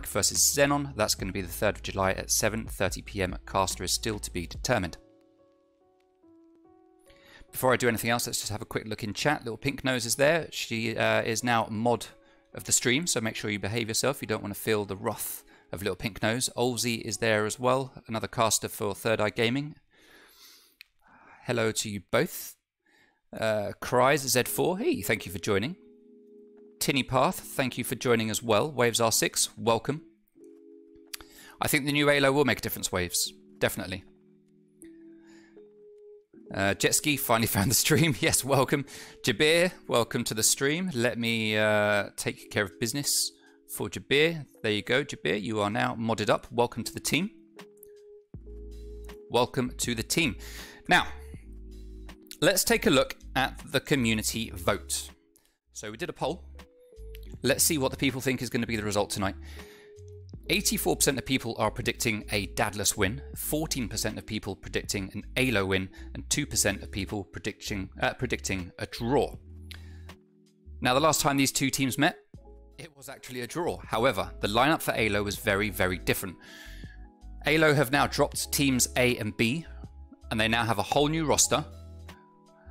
Mike versus Xenon. That's going to be the 3rd of July at 7:30 PM. Caster is still to be determined. Before I do anything else, let's just have a quick look in chat. Little Pink Nose is there. She is now mod of the stream, so make sure you behave yourself. You don't want to feel the wrath of Little Pink Nose. Olsey is there as well, another caster for Third Eye Gaming. Hello to you both. Cries Z4, hey, thank you for joining. Tinny Path, thank you for joining as well. Waves R6, welcome. I think the new Aylo will make a difference, Waves, definitely. Jetski finally found the stream. Yes, welcome. Jabir, welcome to the stream. Let me take care of business for Jabir. There you go, Jabir. You are now modded up. Welcome to the team. Welcome to the team. Now, let's take a look at the community vote. So we did a poll. Let's see what the people think is going to be the result tonight. 84% of people are predicting a Dadless win, 14% of people predicting an Aylo win, and 2% of people predicting a draw. Now, the last time these two teams met, it was actually a draw. However, the lineup for Aylo was very, very different. Aylo have now dropped teams A and B, and they now have a whole new roster.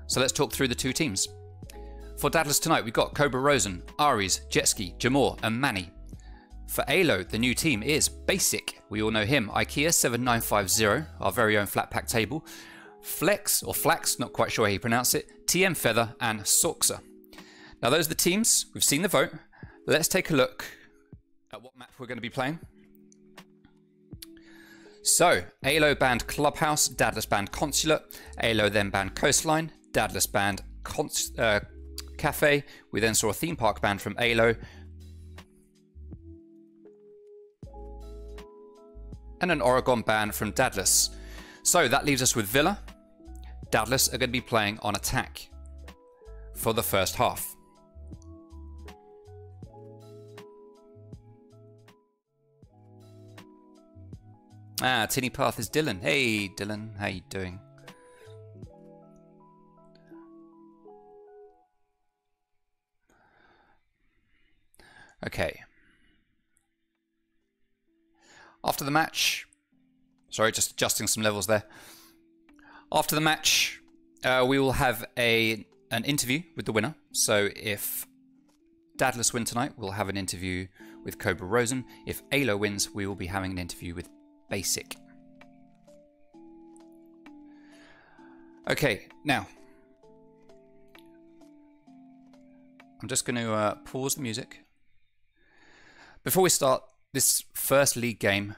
So let's talk through the two teams. For Dadless tonight, we've got Cobra Rosen, Aries, Jetski, Jamor, and Manny. For Aylo, the new team is Basic. We all know him. IKEA 7950, our very own flat pack table. Flex, or Flax, not quite sure how you pronounce it. TM Feather, and Sorxa. Now those are the teams. We've seen the vote. Let's take a look at what map we're going to be playing. So, Aylo banned Clubhouse, Dadless banned Consulate. Aylo then banned Coastline, Dadless banned Cafe. We then saw a theme park ban from Aylo. And an Oregon ban from Dadless. So that leaves us with Villa. Dadless are going to be playing on attack for the first half. Tinny Path is Dylan. Hey Dylan, how you doing? Okay. After the match, sorry, just adjusting some levels there. After the match, we will have an interview with the winner. So if Dadless win tonight, we'll have an interview with Cobra Rosen. If Aylo wins, we will be having an interview with Basic. Okay, now I'm just going to pause the music. Before we start this first league game,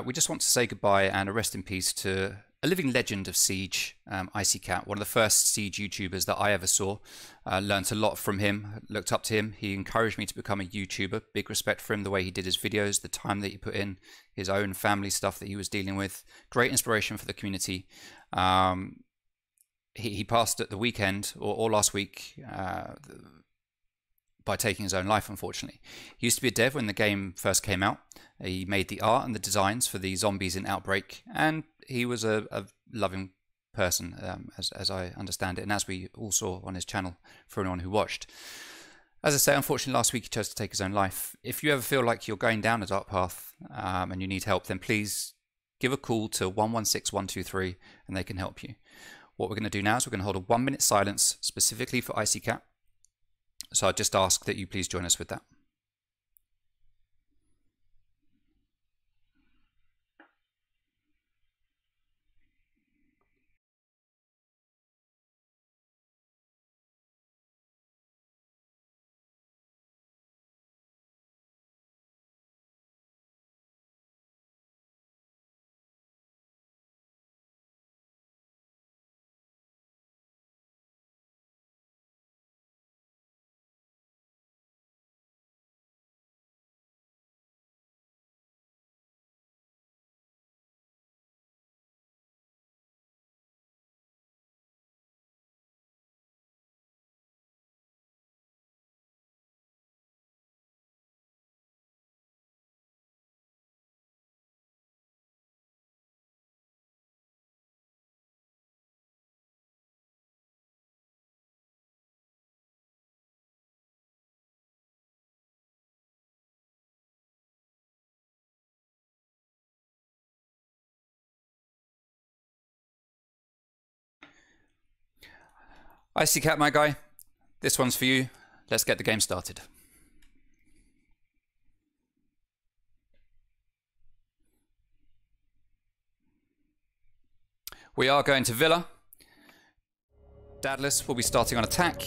we just want to say goodbye and a rest in peace to a living legend of Siege, Icy Cat, one of the first Siege YouTubers that I ever saw. Learned a lot from him, looked up to him. He encouraged me to become a YouTuber. Big respect for him, the way he did his videos, the time that he put in, his own family stuff that he was dealing with. Great inspiration for the community. He passed at the weekend, or last week, by taking his own life, unfortunately. He used to be a dev when the game first came out. He made the art and the designs for the zombies in Outbreak, and he was a loving person, as I understand it, and as we all saw on his channel for anyone who watched. As I say, unfortunately last week he chose to take his own life. If you ever feel like you're going down a dark path and you need help, then please give a call to 116123 and they can help you. What we're going to do now is we're going to hold a 1 minute silence specifically for Icy Cat. So I just ask that you please join us with that. Icy Cat, my guy, this one's for you. Let's get the game started. We are going to Villa. Dadless will be starting on attack.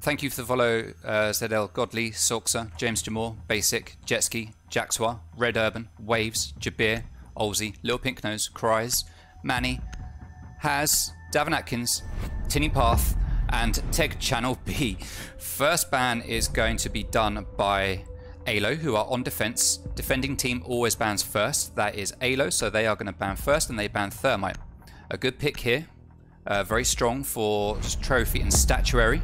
Thank you for the follow, ZL, Godly, Sorksa, James Jamor, Basic, Jetski, Jaxwa, Red Urban, Waves, Jabir, Olsey, Little Pink Nose, Cries, Manny, Haz, Davin Atkins, Tinny Path, and TEG Channel B. First ban is going to be done by Aylo, who are on defense. Defending team always bans first. That is Aylo, so they are going to ban first, and they ban Thermite. A good pick here. Very strong for just trophy and statuary.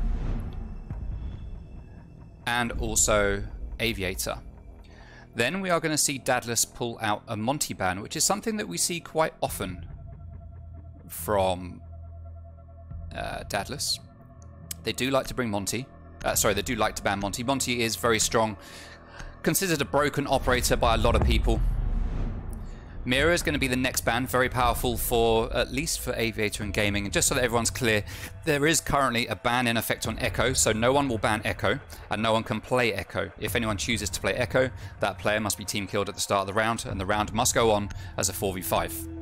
And also Aviator. Then we are going to see Dadless pull out a Monty ban, which is something that we see quite often from Dadless. They do like to bring Monty. They do like to ban Monty. Monty is very strong. Considered a broken operator by a lot of people. Mira is going to be the next ban. Very powerful for, at least for Aviator and Gaming. And just so that everyone's clear, there is currently a ban in effect on Echo. So no one will ban Echo and no one can play Echo. If anyone chooses to play Echo, that player must be team killed at the start of the round. And the round must go on as a 4v5.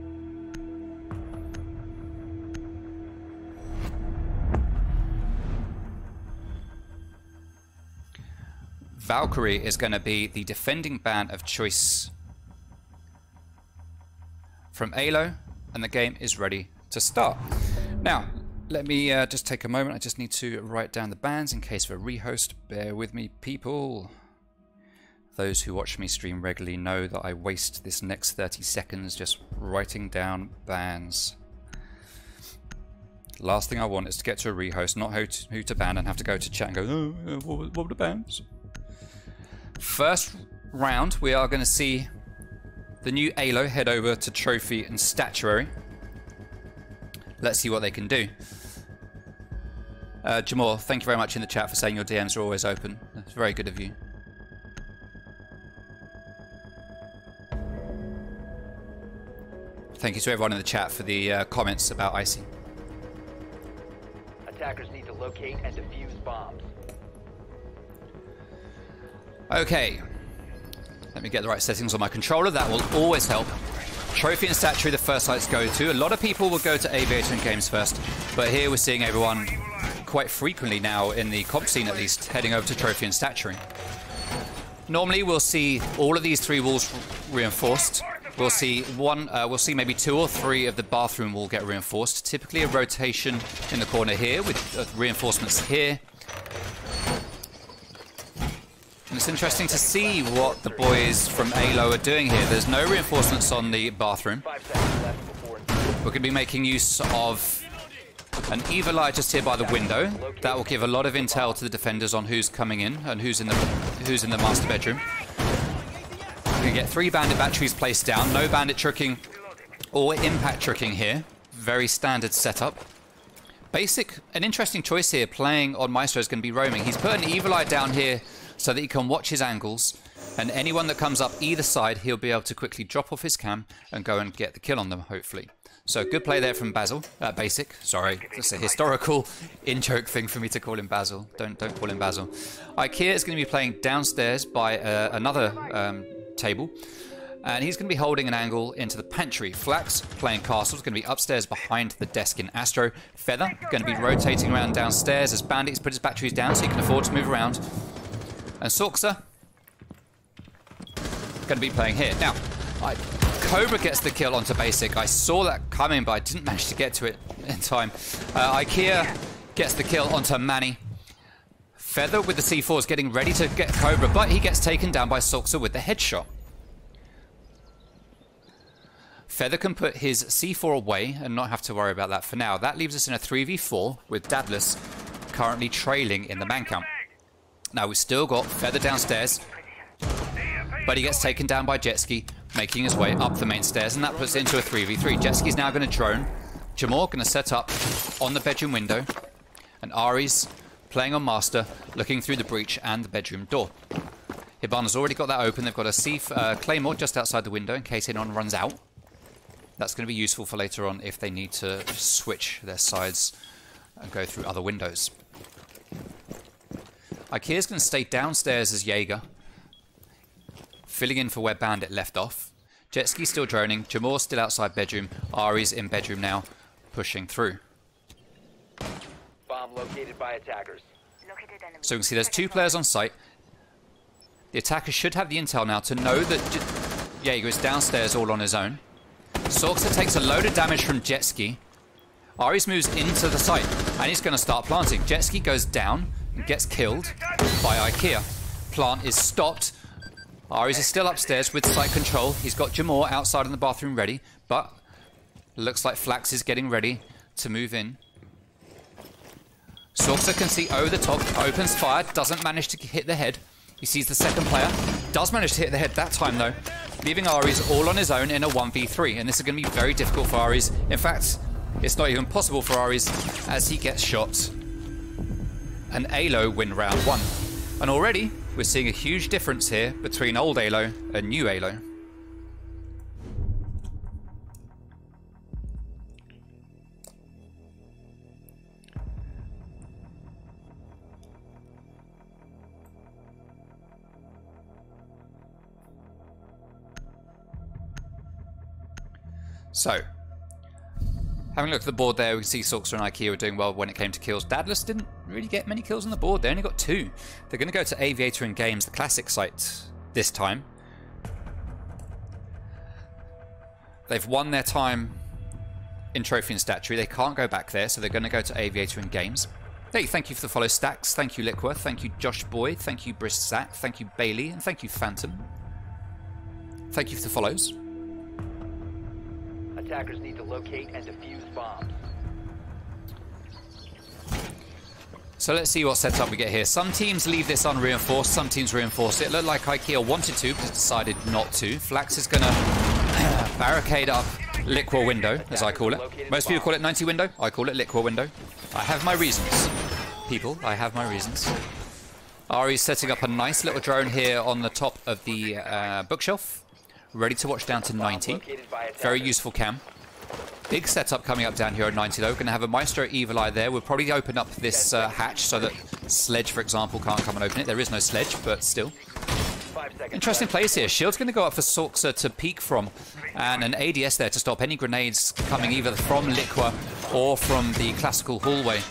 Valkyrie is going to be the defending ban of choice from Aylo, and the game is ready to start. Now, let me just take a moment. I just need to write down the bans in case of a rehost. Bear with me, people. Those who watch me stream regularly know that I waste this next 30 seconds just writing down bans. Last thing I want is to get to a rehost, not who to ban, and have to go to chat and go, oh, what were the bans? First round, we are going to see the new Aylo head over to Trophy and Statuary. Let's see what they can do. Jamor, thank you very much in the chat for saying your DMs are always open. That's very good of you. Thank you to everyone in the chat for the comments about Icy. Attackers need to locate and defuse bombs. Okay, let me get the right settings on my controller. That will always help. Trophy and Statuary, the first sites go to. A lot of people will go to Aviator and Games first, but here we're seeing everyone quite frequently now in the comp scene at least heading over to Trophy and Statuary. Normally we'll see all of these three walls reinforced. We'll see maybe 2 or 3 of the bathroom wall get reinforced. Typically a rotation in the corner here with reinforcements here. And it's interesting to see what the boys from Aylo are doing here. There's no reinforcements on the bathroom. We're going to be making use of an Evil Eye just here by the window. That will give a lot of intel to the defenders on who's coming in and who's in the master bedroom. We're going to get 3 bandit batteries placed down. No bandit tricking or impact tricking here. Very standard setup. Basic, an interesting choice here. Playing on Maestro is going to be roaming. He's put an Evil Eye down here so that he can watch his angles, and anyone that comes up either side, he'll be able to quickly drop off his cam and go and get the kill on them, hopefully. So good play there from Basil. Basic, sorry. It's a historical in-joke thing for me to call him Basil. Don't call him Basil. IKEA is going to be playing downstairs by another table, and he's going to be holding an angle into the pantry. Flax, playing Castle, is going to be upstairs behind the desk in Astro. Feather, going to be rotating around downstairs as Bandit's put his batteries down so he can afford to move around. And Sorksa going to be playing here. Now, Cobra gets the kill onto Basic. I saw that coming, but I didn't manage to get to it in time. IKEA gets the kill onto Manny. Feather with the C4 is getting ready to get Cobra, but he gets taken down by Sorksa with the headshot. Feather can put his C4 away and not have to worry about that for now. That leaves us in a 3v4 with Dadless currently trailing in the man count. Now we've still got Feather downstairs, but he gets taken down by Jetski, making his way up the main stairs, and that puts it into a 3v3. Jetski's now going to drone. Jamor going to set up on the bedroom window, and Ari's playing on Master, looking through the breach and the bedroom door. Hibana's already got that open. They've got a Claymore just outside the window in case anyone runs out. That's going to be useful for later on if they need to switch their sides and go through other windows. Ikea's going to stay downstairs as Jaeger, filling in for where Bandit left off. Jetski still droning. Jamor's still outside bedroom. Ari's in bedroom now, pushing through. Bomb located by attackers. So you can see there's 2 players on site. The attacker should have the intel now to know that Jaeger is downstairs all on his own. Sorksa takes a load of damage from Jetski. Ari's moves into the site and he's going to start planting. Jetski goes down and gets killed by Ikea. Plant is stopped. Ari's is still upstairs with site control. He's got Jamor outside in the bathroom ready, but looks like Flax is getting ready to move in. Sorksa can see over the top, opens fire, doesn't manage to hit the head. He sees the second player, does manage to hit the head that time though, leaving Ari's all on his own in a 1v3, and this is going to be very difficult for Ari's. In fact, it's not even possible for Ari's as he gets shot. And Aylo win round 1. And already, we're seeing a huge difference here between old Aylo and new Aylo. So, having a look at the board there, we can see Sorksa and Ikea were doing well when it came to kills. Dadless didn't really get many kills on the board. They only got 2. They're going to go to Aviator and Games, the classic site, this time. They've won their time in Trophy and Statuary. They can't go back there, so they're going to go to Aviator and Games. Hey, thank you for the follow, Stacks. Thank you, Lickworth. Thank you, Josh Boyd. Thank you, Brisk Zach. Thank you, Bailey. And thank you, Phantom. Thank you for the follows. Attackers need to locate and defuse bombs. So let's see what setup we get here. Some teams leave this unreinforced, some teams reinforce it. Looked like Ikea wanted to, but decided not to. Flax is going to barricade up Liquor window, as I call it. Most people call it 90 window. I call it Liquor window. I have my reasons. People, I have my reasons. Ari's setting up a nice little drone here on the top of the bookshelf. Ready to watch down to 90. Very useful cam. Big setup coming up down here at 90 though. Going to have a Maestro Evil Eye there. We'll probably open up this hatch so that Sledge, for example, can't come and open it. There is no Sledge, but still. Interesting place here. Shield's going to go up for Sorksa to peek from. And an ADS there to stop any grenades coming either from Liquor or from the classical hallway.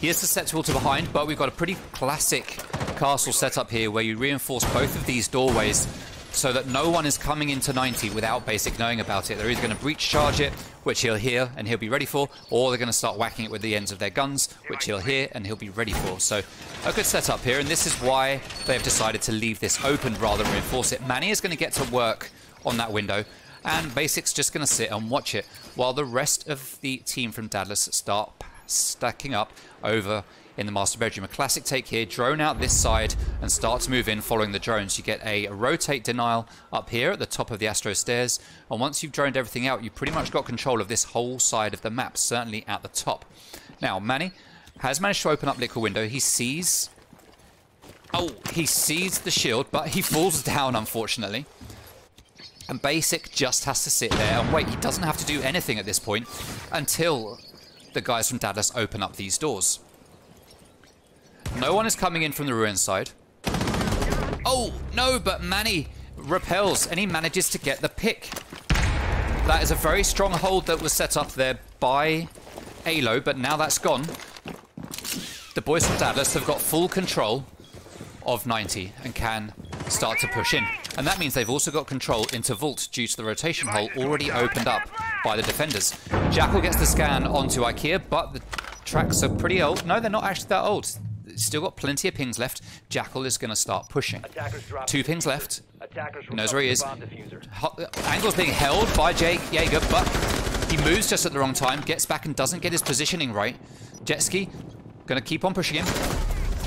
He is susceptible to behind, but we've got a pretty classic castle setup here where you reinforce both of these doorways so that no one is coming into 90 without Basic knowing about it. They're either going to breach charge it, which he'll hear and he'll be ready for, or they're going to start whacking it with the ends of their guns, which he'll hear and he'll be ready for. So a good setup here, and this is why they've decided to leave this open rather than reinforce it. Manny is going to get to work on that window, and Basic's just going to sit and watch it, while the rest of the team from Dadless start stacking up over in the master bedroom. A classic take here, drone out this side and start to move in following the drones. You get a rotate denial up here at the top of the Astro stairs, and once you've droned everything out, you've pretty much got control of this whole side of the map, certainly at the top. Now, Manny has managed to open up Liquor window. He sees... oh, he sees the shield, but he falls down, unfortunately. And Basic just has to sit there and wait. He doesn't have to do anything at this point until the guys from Dadless open up these doors. No one is coming in from the ruin side. Oh, no, but Manny repels and he manages to get the pick. That is a very strong hold that was set up there by Aylo, but now that's gone. The boys from Dadless have got full control of 90 and can start to push in. And that means they've also got control into Vault due to the rotation hole already opened up by the defenders. Jackal gets the scan onto Ikea, but the tracks are pretty old. No, they're not actually that old. Still got plenty of pings left. Jackal is going to start pushing. 2 pings left. He knows where he is. Angle's being held by Jaeger, but he moves just at the wrong time, gets back and doesn't get his positioning right. Jetski going to keep on pushing him,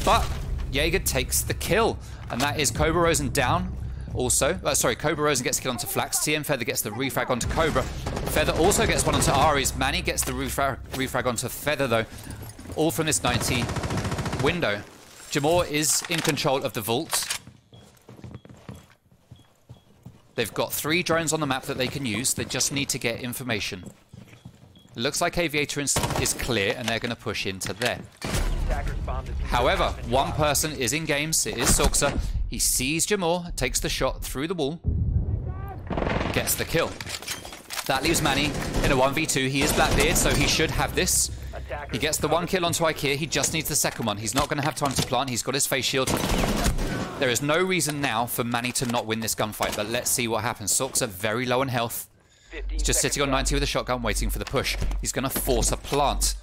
but Jaeger takes the kill, and that is Cobra Rosen down. Also, Cobra Rosen gets a kill onto Flax. TM Feather gets the refrag onto Cobra. Feather also gets one onto Aries. Manny gets the refrag onto Feather though. All from this 90 window. Jamor is in control of the vault. They've got 3 drones on the map that they can use. They just need to get information. It looks like Aviator is clear, and they're going to push into there. However, one person is in games. It is Soxa. He sees Jamor, takes the shot through the wall, gets the kill. That leaves Manny in a 1v2. He is Blackbeard, so he should have this. He gets the 1 kill onto Ikea. He just needs the second one. He's not going to have time to plant. He's got his face shield. There is no reason now for Manny to not win this gunfight, but let's see what happens. Soxa very low on health. He's just sitting on 90 with a shotgun, waiting for the push. He's going to force a plant.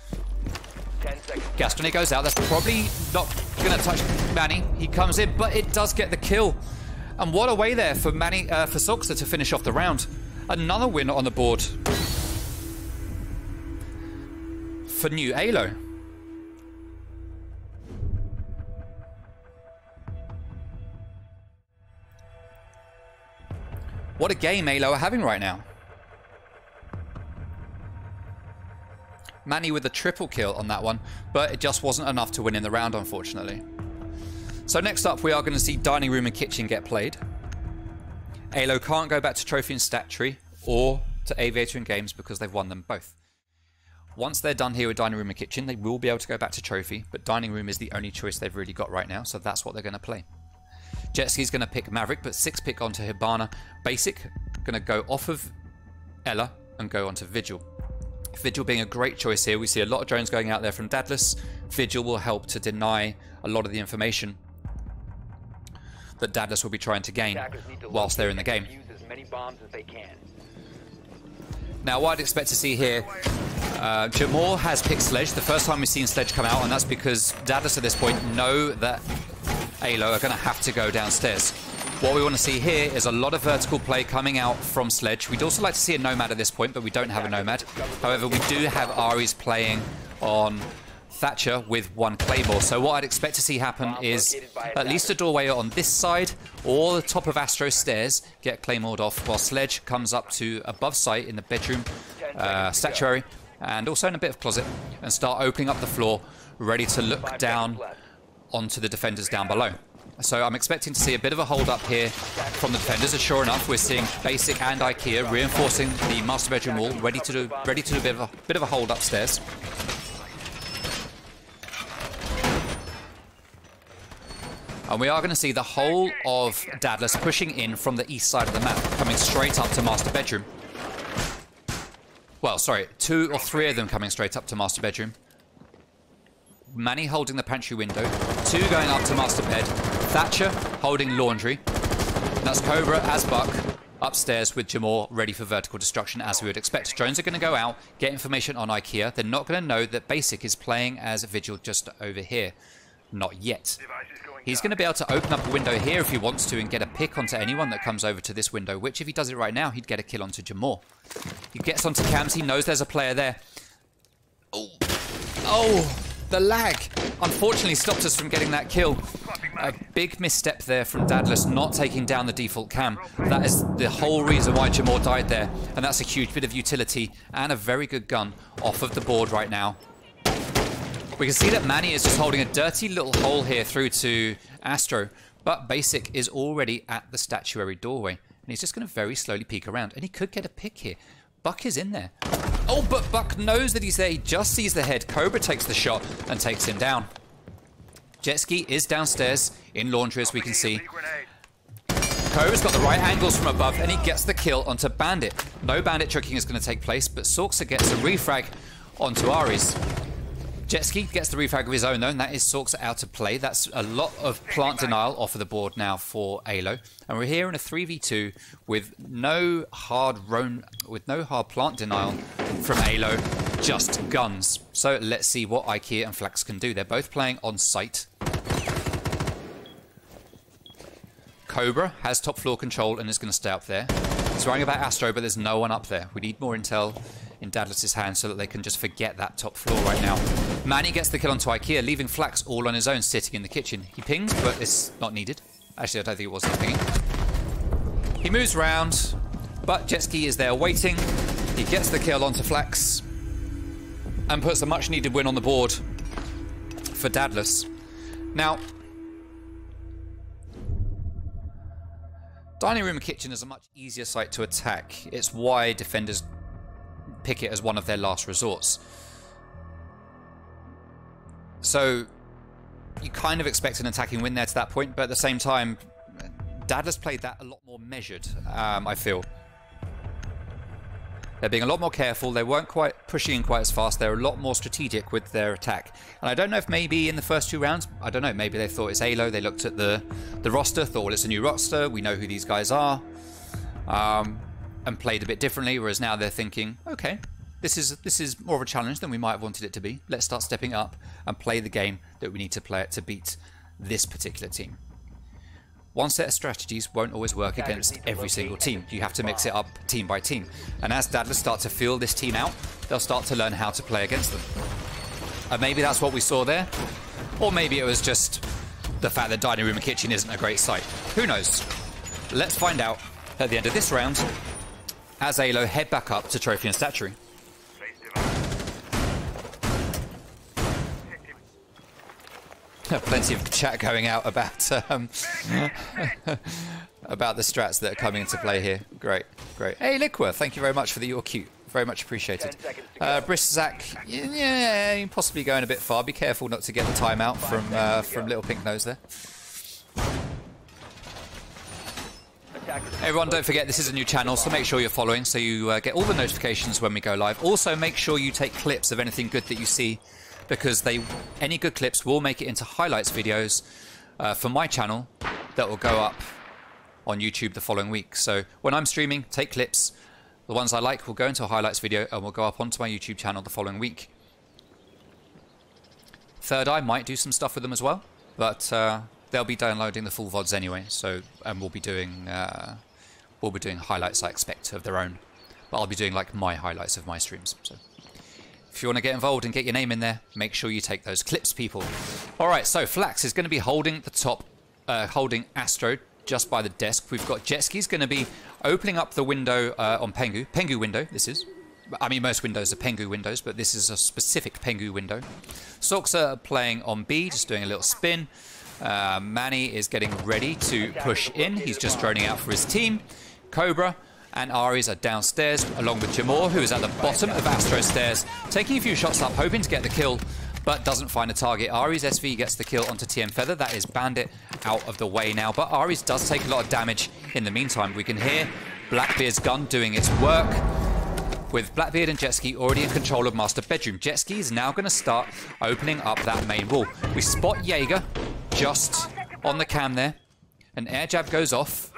Gaston goes out. That's probably not going to touch Manny. He comes in, but it does get the kill. And what a way there for Manny, for Soxa to finish off the round. Another win on the board for new Aylo. What a game Aylo are having right now. Manny with a triple kill on that one, but it just wasn't enough to win in the round, unfortunately. So next up, we are going to see Dining Room and Kitchen get played. Aylo can't go back to Trophy and Stat Tree or to Aviator and Games because they've won them both. Once they're done here with Dining Room and Kitchen, they will be able to go back to Trophy, but Dining Room is the only choice they've really got right now, so that's what they're going to play. Jetski's going to pick Maverick, but 6 pick onto Hibana. Basic going to go off of Ella and go onto Vigil. Vigil being a great choice here. We see a lot of drones going out there from Dadless. Vigil will help to deny a lot of the information that Dadless will be trying to gain whilst they're in the game. Now, what I'd expect to see here, Jamor has picked Sledge. The first time we've seen Sledge come out, and that's because Dadless at this point know that Aylo are going to have to go downstairs. What we want to see here is a lot of vertical play coming out from Sledge. We'd also like to see a Nomad at this point, but we don't have a Nomad. However, we do have Aries playing on Thatcher with 1 Claymore. So what I'd expect to see happen is at least a doorway on this side or the top of Astro's stairs get Claymored off, while Sledge comes up to above sight in the bedroom statuary and also in a bit of closet and start opening up the floor, ready to look down onto the defenders down below. So I'm expecting to see a bit of a hold up here from the defenders, and sure enough, we're seeing Basic and Ikea reinforcing the master bedroom wall, ready to do a bit of a hold upstairs. And we are going to see the whole of Dadless pushing in from the east side of the map, coming straight up to master bedroom. Well, sorry, 2 or 3 of them coming straight up to master bedroom. Manny holding the pantry window, 2 going up to master bed, Thatcher holding laundry. And that's Cobra as Buck upstairs with Jamor ready for vertical destruction, as we would expect. Drones are going to go out, get information on Ikea. They're not going to know that Basic is playing as Vigil just over here. Not yet. He's going to be able to open up a window here if he wants to and get a pick onto anyone that comes over to this window, which if he does it right now, he'd get a kill onto Jamor. He gets onto cams, he knows there's a player there. Oh, the lag unfortunately stopped us from getting that kill. A big misstep there from Dadless, not taking down the default cam. That is the whole reason why Jamor died there, and that's a huge bit of utility and a very good gun off of the board right now. We can see that Manny is just holding a dirty little hole here through to Astro, but Basic is already at the statuary doorway, and he's just going to very slowly peek around, and he could get a pick here. Buck is in there. Oh, but Buck knows that he's there. He just sees the head. Cobra takes the shot and takes him down. Jetski is downstairs in laundry, as we can see. Cobra's got the right angles from above, and he gets the kill onto Bandit. No Bandit tricking is going to take place, but Soxa gets a refrag onto Aries. Jetski gets the refrag of his own though, and that is Soxa out of play. That's a lot of plant denial off of the board now for Aylo. And we're here in a 3v2 with no hard plant denial from Aylo, just guns. So let's see what Ikea and Flax can do. They're both playing on site. Cobra has top floor control and is going to stay up there. He's worrying about Astro, but there's no one up there. We need more intel in Dadless's hands so that they can just forget that top floor right now. Manny gets the kill onto Ikea, leaving Flax all on his own sitting in the kitchen. He pings, but it's not needed. Actually, I don't think it was pinging. He moves around, but Jetski is there waiting. He gets the kill onto Flax and puts a much needed win on the board for Dadless. Now, Dining room and kitchen is a much easier site to attack. It's why defenders pick it as one of their last resorts. So you kind of expect an attacking win there to that point, but at the same time, Dadless played that a lot more measured, I feel. They're being a lot more careful. They weren't quite pushing in quite as fast. They're a lot more strategic with their attack. And I don't know if maybe in the first 2 rounds, I don't know, maybe they thought it's Aylo. They looked at the roster, thought, well, it's a new roster. We know who these guys are. And played a bit differently, whereas now they're thinking, okay, this is more of a challenge than we might have wanted it to be. Let's start stepping up and play the game that we need to play it to beat this particular team. One set of strategies won't always work against every single team. You have to mix it up team by team. And as Dadless start to feel this team out, they'll start to learn how to play against them. And maybe that's what we saw there. Or maybe it was just the fact that Dining Room and Kitchen isn't a great site. Who knows? Let's find out at the end of this round as Aylo head back up to Trophy and Statuary. Plenty of chat going out about about the strats that are coming into play here. Great, great. Hey, Liquor, thank you very much for the "you're cute." Very much appreciated. Briszak, yeah, possibly going a bit far. Be careful not to get the timeout from Little Pink Nose there. Everyone, don't forget this is a new channel, so make sure you're following so you get all the notifications when we go live. Also, make sure you take clips of anything good that you see, because any good clips will make it into highlights videos for my channel that will go up on YouTube the following week. So when I'm streaming, take clips. The ones I like will go into a highlights video and will go up onto my YouTube channel the following week. Third Eye might do some stuff with them as well, but they'll be downloading the full VODs anyway. So, and we'll be doing highlights, I expect, of their own. But I'll be doing like my highlights of my streams. So if you want to get involved and get your name in there, make sure you take those clips, people. All right, so Flax is going to be holding the top, holding Astro just by the desk. We've got Jetski's going to be opening up the window on Pengu. Pengu window, this is. I mean, most windows are Pengu windows, but this is a specific Pengu window. Soxa playing on B, just doing a little spin. Manny is getting ready to push in. He's just droning out for his team. Cobra and Aries are downstairs, along with Jamor, who is at the bottom of Astro stairs, taking a few shots up, hoping to get the kill, but doesn't find a target. Aries SV gets the kill onto TM Feather. That is Bandit out of the way now, but Aries does take a lot of damage in the meantime. We can hear Blackbeard's gun doing its work, with Blackbeard and Jetski already in control of Master Bedroom. Jetski is now going to start opening up that main wall. We spot Jaeger just on the cam there. An air jab goes off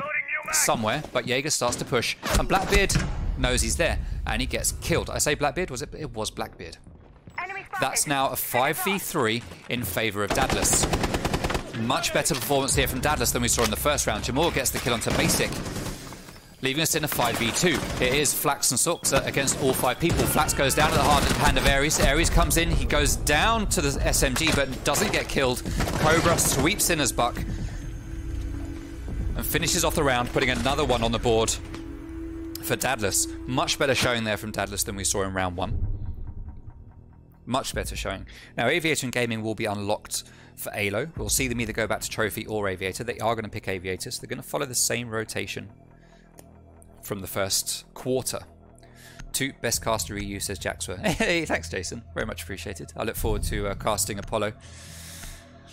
somewhere, but Jaeger starts to push, and Blackbeard knows he's there, and he gets killed. I say Blackbeard, was it? It was Blackbeard. That's now a 5v3 in favour of Dadless. Much better performance here from Dadless than we saw in the first round. Jamor gets the kill onto Basic, leaving us in a 5v2. It is Flax and Soxa against all 5 people. Flax goes down to the hard hand of Aries. Aries comes in, he goes down to the SMG, but doesn't get killed. Cobra sweeps in as Buck and finishes off the round, putting another one on the board for Dadless. Much better showing there from Dadless than we saw in round 1. Much better showing. Now, Aviator and Gaming will be unlocked for Aylo. We'll see them either go back to Trophy or Aviator. They are going to pick Aviator, so they're going to follow the same rotation from the first quarter. To best caster EU, says Jaxwer. Hey, thanks, Jason. Very much appreciated. I look forward to casting Apollo.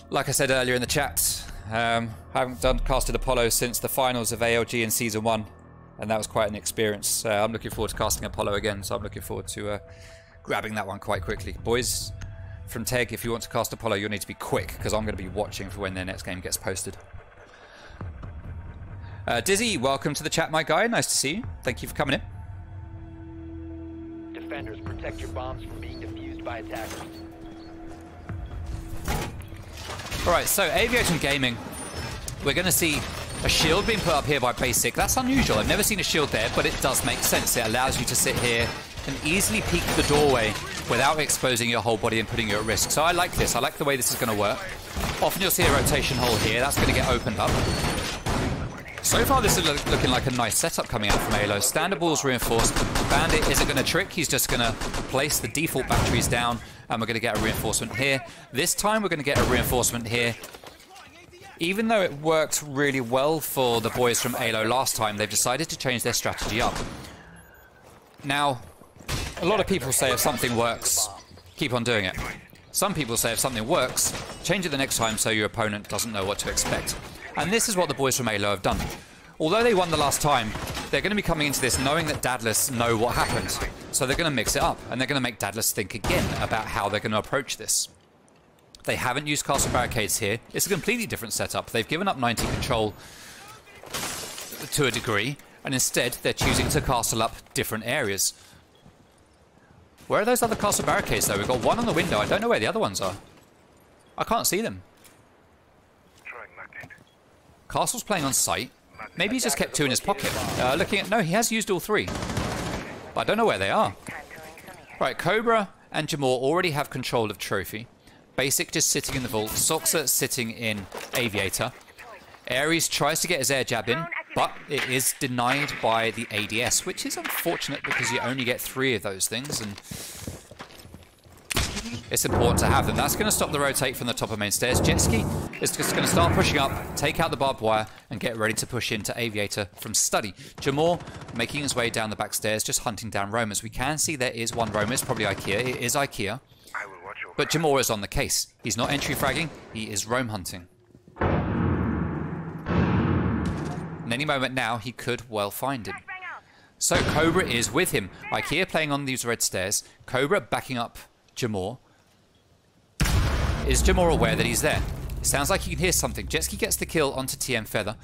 Like I said earlier in the chat, I haven't casted Apollo since the finals of ALG in Season 1, and that was quite an experience. I'm looking forward to casting Apollo again, so I'm looking forward to grabbing that one quite quickly. Boys from TEG, if you want to cast Apollo, you'll need to be quick, because I'm going to be watching for when their next game gets posted. Dizzy, welcome to the chat, my guy. Nice to see you. Thank you for coming in. Defenders, protect your bombs from being defused by attackers. Alright, so Aviator and Gaming, we're going to see a shield being put up here by Basic. That's unusual. I've never seen a shield there, but it does make sense. It allows you to sit here and easily peek the doorway without exposing your whole body and putting you at risk. So I like this. I like the way this is going to work. Often you'll see a rotation hole here. That's going to get opened up. So far, this is looking like a nice setup coming out from Aylo. Standard ball's reinforced. Bandit isn't going to trick. He's just going to place the default batteries down, and we're going to get a reinforcement here. This time, we're going to get a reinforcement here Even though it worked really well for the boys from Aylo last time, they've decided to change their strategy up. Now, a lot of people say if something works, keep on doing it. Some people say if something works, change it the next time so your opponent doesn't know what to expect. And this is what the boys from Aylo have done. Although they won the last time, they're going to be coming into this knowing that Dadless know what happened. So they're going to mix it up, and they're going to make Dadless think again about how they're going to approach this. They haven't used castle barricades here. It's a completely different setup. They've given up 90 control to a degree, and instead they're choosing to castle up different areas. Where are those other castle barricades though? We've got one on the window. I don't know where the other ones are. I can't see them. Castle's playing on sight. Maybe he's just kept two in his pocket. No, he has used all three. But I don't know where they are. Right, Cobra and Jamor already have control of Trophy. Basic just sitting in the vault. Soxa sitting in Aviator. Ares tries to get his air jab in, but it is denied by the ADS, which is unfortunate because you only get 3 of those things, and it's important to have them. That's going to stop the rotate from the top of main stairs. Jetski is just going to start pushing up, take out the barbed wire, and get ready to push into Aviator from Study. Jamor making his way down the back stairs, just hunting down roamers. We can see there is one roamer. It's probably IKEA. It is IKEA. But Jamor is on the case. He's not entry fragging. He is roam hunting. And any moment now, he could well find him. So Cobra is with him. IKEA playing on these red stairs. Cobra backing up Jamor. Is Jamor aware that he's there? It sounds like he can hear something. Jetski gets the kill onto TM Feather.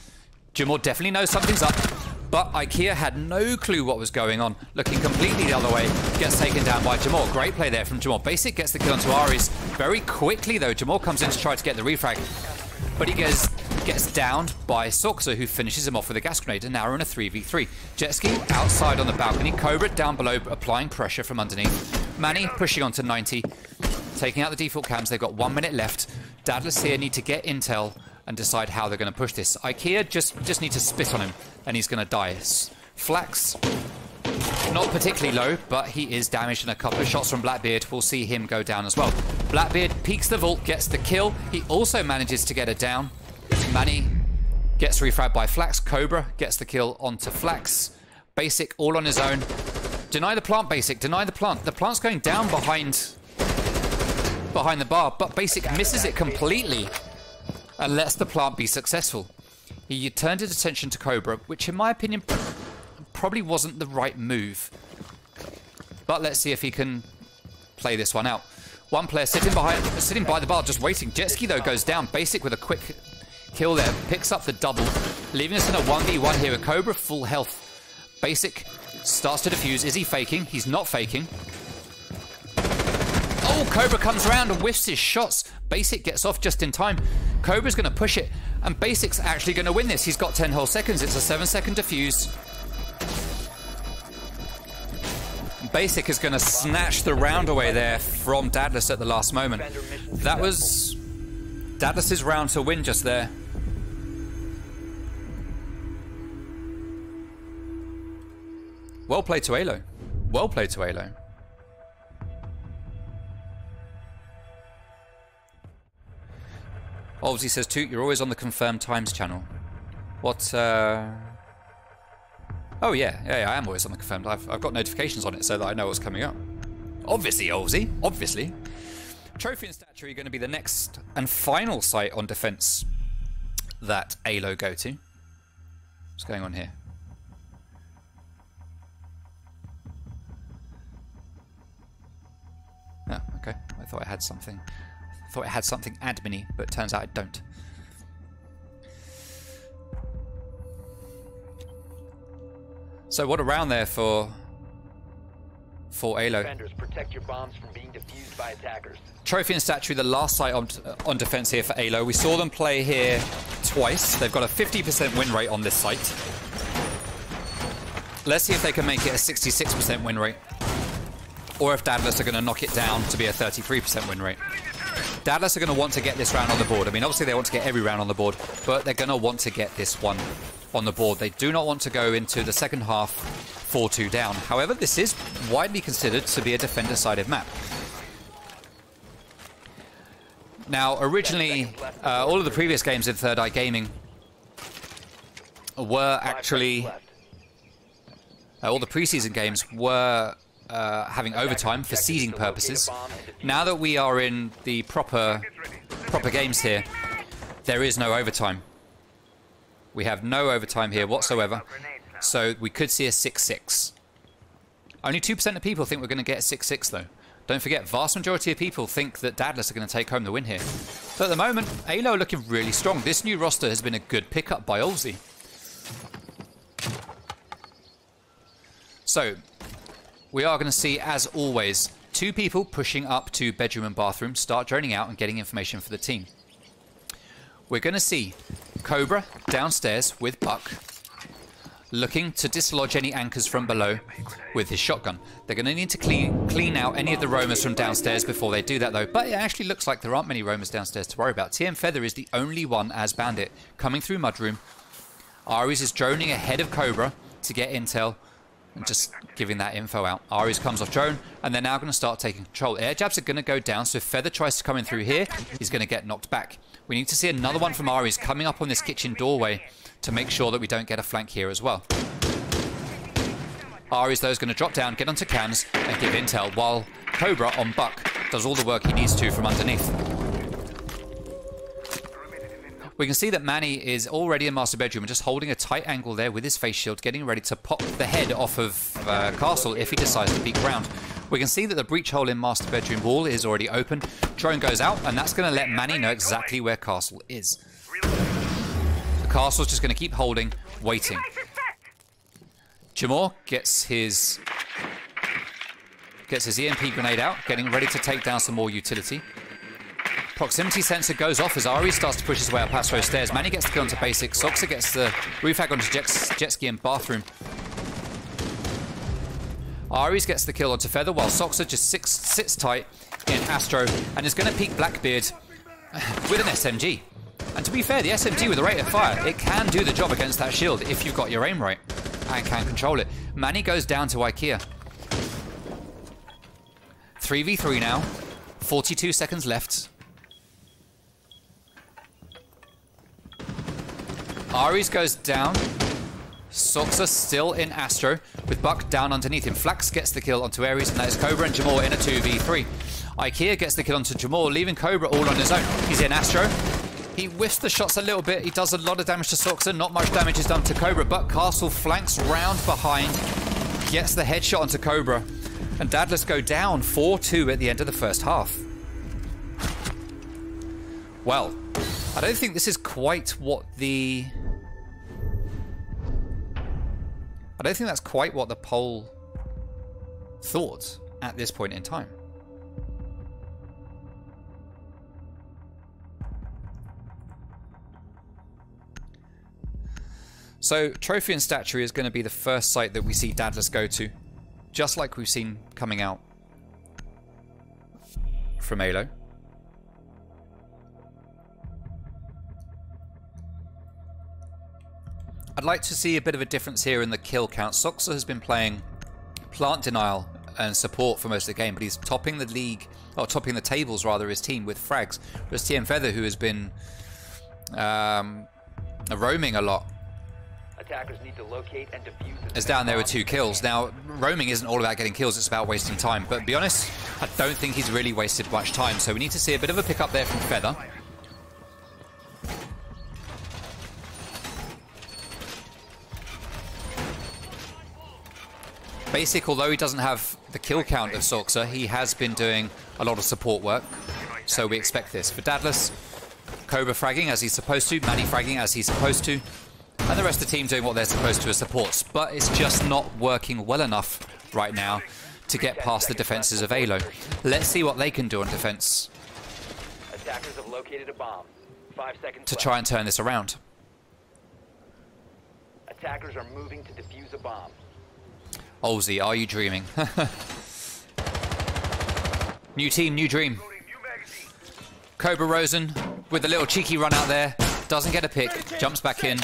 Jamor definitely knows something's up, but IKEA had no clue what was going on. Looking completely the other way, gets taken down by Jamor. Great play there from Jamor. Basic gets the kill onto Ares. Very quickly though, Jamor comes in to try to get the refrag, but he gets downed by Soxa, who finishes him off with a gas grenade, and now we're in a 3v3. Jetski outside on the balcony, Cobra down below applying pressure from underneath. Manny pushing onto 90, taking out the default cams. They've got 1 minute left. Dadless here need to get intel and decide how they're going to push this. IKEA just need to spit on him and he's going to die. Flax, not particularly low, but he is damaged, and a couple of shots from Blackbeard will see him go down as well. Blackbeard peeks the vault, gets the kill. He also manages to get it down. Manny gets refragged by Flax. Cobra gets the kill onto Flax. Basic all on his own. Deny the plant, Basic. Deny the plant. The plant's going down behind the bar, but Basic misses it completely and lets the plant be successful. He turned his attention to Cobra, which in my opinion probably wasn't the right move. But let's see if he can play this one out. One player sitting by the bar, just waiting. Jetski though goes down. Basic with a quick kill there, picks up the double, leaving us in a 1v1 here with Cobra full health. Basic starts to defuse. Is he faking? He's not faking. Oh, Cobra comes around and whiffs his shots. Basic gets off just in time. Cobra's going to push it, and Basic's actually going to win this. He's got 10 whole seconds. It's a 7-second defuse. Basic is going to snatch the round away there from Dadless at the last moment. That was Dadless's round to win just there. Well played to Aylo. Well played to Aylo. Olsey says, Toot, you're always on the Confirmed Times channel. What, Oh, yeah, I am always on the Confirmed. I've got notifications on it so that I know what's coming up. Obviously, Olsey, obviously. Trophy and Statue are going to be the next and final site on defense that Aylo go to. What's going on here? Oh, okay. I thought I had something. I thought I had something admin-y, but it turns out I don't. So what a round there for Aylo. Defenders, protect your bombs from being defused by attackers. Trophy and Statue, the last site on defense here for Aylo. We saw them play here twice. They've got a 50% win rate on this site. Let's see if they can make it a 66% win rate, or if Dadless are going to knock it down to be a 33% win rate. Dadless are going to want to get this round on the board. I mean, obviously they want to get every round on the board, but they're going to want to get this one on the board. They do not want to go into the second half 4-2 down. However, this is widely considered to be a defender-sided map. Now, originally, all of the previous games in Third Eye Gaming were actually... all the preseason games were having overtime for seeding purposes. Now that we are in the proper games here, there is no overtime. We have no overtime here whatsoever. So we could see a 6-6. Only 2% of people think we're going to get a 6-6 though. Don't forget, vast majority of people think that Dadless are going to take home the win here. So at the moment, Aylo are looking really strong. This new roster has been a good pickup by Olsey. So, we are going to see, as always, 2 people pushing up to bedroom and bathroom, start droning out and getting information for the team. We're going to see Cobra downstairs with Buck, looking to dislodge any anchors from below with his shotgun. They're going to need to clean out any of the roamers from downstairs before they do that though, but it actually looks like there aren't many roamers downstairs to worry about. TM Feather is the only one as Bandit coming through Mudroom. Ares is droning ahead of Cobra to get intel and just giving that info out. Ares comes off drone and they're now going to start taking control. Air jabs are going to go down, so if Feather tries to come in through here, he's going to get knocked back. We need to see another one from Ares coming up on this kitchen doorway to make sure that we don't get a flank here as well. Ares though is going to drop down, get onto cans and give intel, while Cobra on Buck does all the work he needs to from underneath. We can see that Manny is already in master bedroom and just holding a tight angle there with his face shield, getting ready to pop the head off of Castle if he decides to peek around. We can see that the breach hole in master bedroom wall is already open. Drone goes out and that's going to let Manny know exactly where Castle is. The Castle's just going to keep holding, waiting. Jamor gets his EMP grenade out, getting ready to take down some more utility. Proximity sensor goes off as Ari starts to push his way up Astro stairs. Manny gets the kill onto basic. Soxa gets the refag onto jet ski and bathroom. Ares gets the kill onto Feather while Soxa just sits tight in Astro and is going to peek Blackbeard with an SMG. And to be fair, the SMG with a rate of fire, it can do the job against that shield if you've got your aim right and can control it. Manny goes down to IKEA. 3v3 now. 42 seconds left. Ares goes down. Soxa still in Astro with Buck down underneath him. Flax gets the kill onto Ares and that is Cobra and Jamor in a 2v3. IKEA gets the kill onto Jamor, leaving Cobra all on his own. He's in Astro. He whiffs the shots a little bit. He does a lot of damage to Soxa. Not much damage is done to Cobra, but Castle flanks round behind. Gets the headshot onto Cobra. And Dadless go down 4-2 at the end of the first half. Well, I don't think this is quite what the... I don't think that's quite what the poll thought at this point in time. So, Trophy and Statuary is going to be the first site that we see Dadless go to, just like we've seen coming out from Aylo. I'd like to see a bit of a difference here in the kill count. Soxa has been playing plant denial and support for most of the game, but he's topping the league, or topping the tables rather, his team with frags. Whereas TM Feather, who has been roaming a lot, attackers need to locate and defuse is down there with 2 kills. Now, roaming isn't all about getting kills, it's about wasting time. But to be honest, I don't think he's really wasted much time. So we need to see a bit of a pickup there from Feather. Basic, although he doesn't have the kill count of Soxa, he has been doing a lot of support work. So we expect this. For Dadless, Cobra fragging as he's supposed to, Manny fragging as he's supposed to, and the rest of the team doing what they're supposed to as supports. But it's just not working well enough right now to get past the defenses of Aylo. Let's see what they can do on defense attackers have located a bomb. 5 seconds to left. try and turn this around. Attackers are moving to defuse a bomb. Olsey, are you dreaming? New team, new dream. Cobra Rosen with a little cheeky run out there. Doesn't get a pick, jumps back in,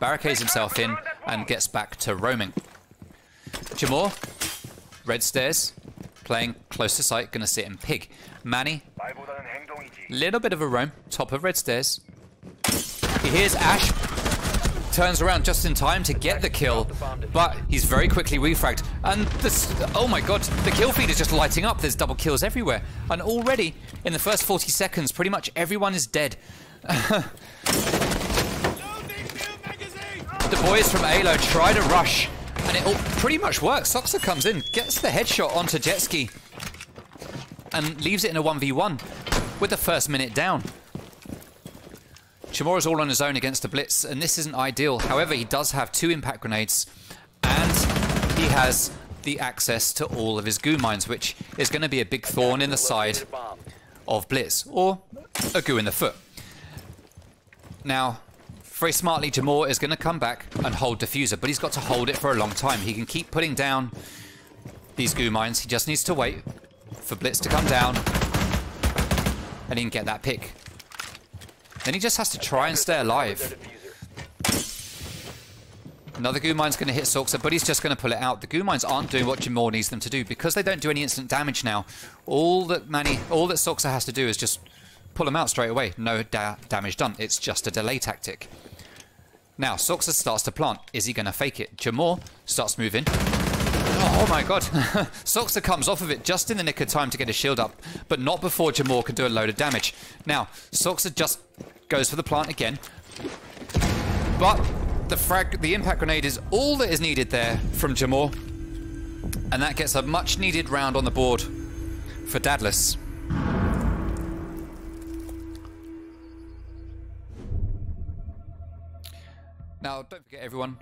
barricades himself in, and gets back to roaming. Jamor, red stairs, playing close to sight, gonna sit in pig. Manny Little bit of a roam. Top of red stairs. He hears Ash. Turns around just in time to get the kill, but he's very quickly refragged. And this, oh my god, the kill feed is just lighting up. There's double kills everywhere. And already, in the first 40 seconds, pretty much everyone is dead. The boys from Aylo try to rush, and it all pretty much works. Soxa comes in, gets the headshot onto Jetski, and leaves it in a 1v1 with the first minute down. Chamorro's all on his own against a blitz, and this isn't ideal. However, he does have 2 impact grenades, and he has the access to all of his goo mines, which is going to be a big thorn in the side of blitz, or a goo in the foot. Now, very smartly, Chamor is going to come back and hold diffuser, but he's got to hold it for a long time. He can keep putting down these goo mines. He just needs to wait for blitz to come down, and he can get that pick. Then he just has to try and stay alive. Another goo mine's going to hit Soxa, but he's just going to pull it out. The goo mines aren't doing what Chamor needs them to do, because they don't do any instant damage now. All that Soxa has to do is just pull them out straight away. No damage done. It's just a delay tactic. Now Soxa starts to plant. Is he going to fake it? Chamor starts moving. Oh my god. Soxa comes off of it just in the nick of time to get his shield up, but not before Chamor can do a load of damage. Now, Soxa just goes for the plant again, but the impact grenade is all that is needed there from Chamor, and that gets a much needed round on the board for Dadless. Now, don't forget everyone,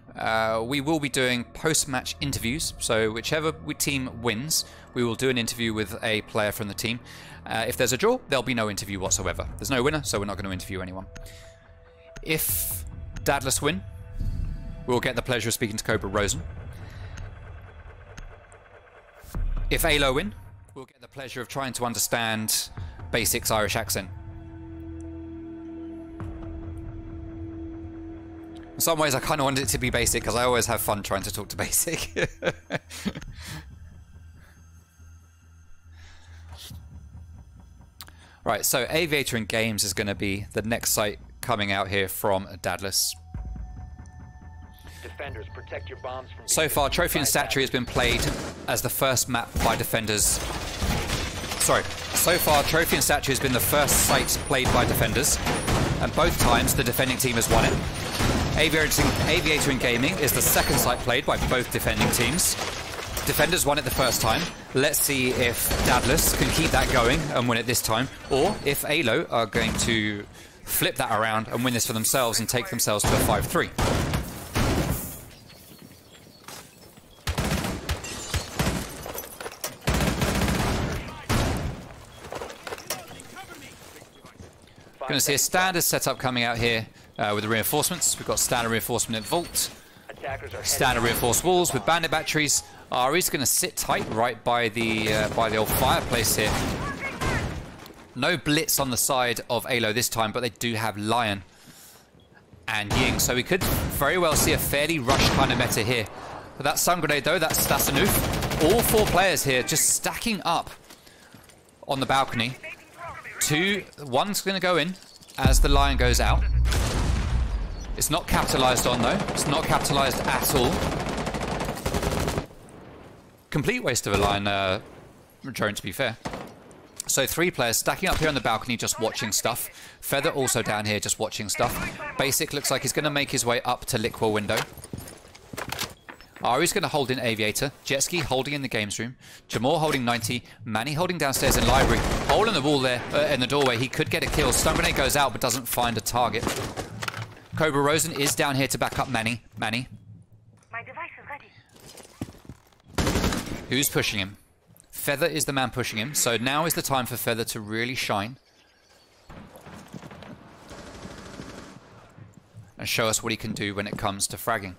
we will be doing post-match interviews, so whichever team wins, we will do an interview with a player from the team. If there's a draw, there'll be no interview whatsoever. There's no winner, so we're not going to interview anyone. If Dadless win, we'll get the pleasure of speaking to Cobra Rosen. If Aylo win, we'll get the pleasure of trying to understand Basic's Irish accent. In some ways, I kind of want it to be Basic, because I always have fun trying to talk to Basic. Right, so Aviator and Games is going to be the next site coming out here from Dadless. Defenders, protect your bombs from so far, Trophy and Statuary has been played as the first map by defenders. Sorry, so far Trophy and Statuary has been the first site played by defenders, and both times the defending team has won it. Aviator and Gaming is the second site played by both defending teams. Defenders won it the first time. Let's see if Dadless can keep that going and win it this time, or if Aylo are going to flip that around and win this for themselves and take themselves to a 5-3. Going to see a standard setup coming out here with the reinforcements. We've got standard reinforcement at Vault, standard reinforced walls with bandit batteries. Ari's going to sit tight right by the old fireplace here. No blitz on the side of Aylo this time, but they do have Lion and Ying, so we could very well see a fairly rush kind of meta here. But that stun grenade though, that's Stasanoof. All 4 players here just stacking up on the balcony. One's going to go in as the Lion goes out. It's not capitalized on though. It's not capitalized at all. Complete waste of a Lion drone, to be fair. So 3 players stacking up here on the balcony just watching stuff. Feather also down here just watching stuff. Basic looks like he's going to make his way up to Liquor window. Ari's going to hold in Aviator. Jetski holding in the games room. Chamor holding 90. Manny holding downstairs in library. Hole in the wall there, in the doorway. He could get a kill. Stun grenade goes out but doesn't find a target. Cobra Rosen is down here to back up Manny. Manny. My device is ready. Who's pushing him? Feather is the man pushing him. So now is the time for Feather to really shine. And show us what he can do when it comes to fragging.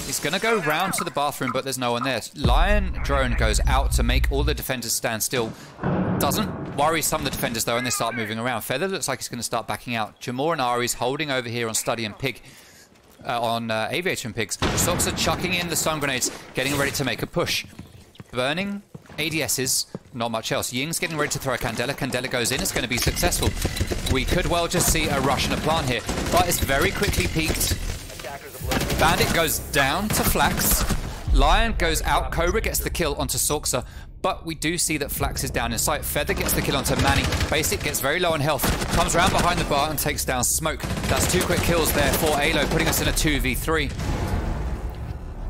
He's going to go round to the bathroom, but there's no one there. Lion drone goes out to make all the defenders stand still. Doesn't worry some of the defenders, though, and they start moving around. Feather looks like he's going to start backing out. Chamor and Ari's holding over here on Study and Pig, on Aviator and Pigs. Soxa chucking in the stun grenades, getting ready to make a push. Burning ADSs, not much else. Ying's getting ready to throw a Candela. Candela goes in. It's going to be successful. We could well just see a rush and a plant here, but it's very quickly peaked. Bandit goes down to Flax. Lion goes out. Cobra gets the kill onto Sorxa, but we do see that Flax is down in sight. Feather gets the kill onto Manny. Basic gets very low on health. Comes around behind the bar and takes down Smoke. That's 2 quick kills there for Aylo, putting us in a 2v3.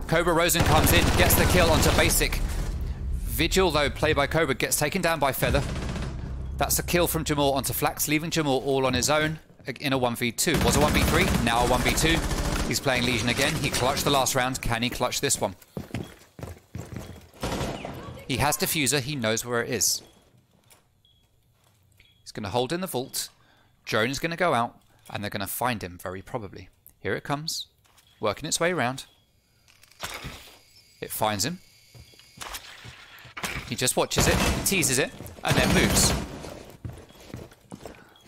Cobra Rosen comes in, gets the kill onto Basic. Vigil, though, played by Cobra, gets taken down by Feather. That's a kill from Jamal onto Flax, leaving Jamal all on his own in a 1v2. Was a 1v3, now a 1v2. He's playing Legion again. He clutched the last round. Can he clutch this one? He has Diffuser. He knows where it is. He's going to hold in the vault. Drone is going to go out, and they're going to find him, very probably. Here it comes, working its way around. It finds him. He just watches it, teases it, and then moves.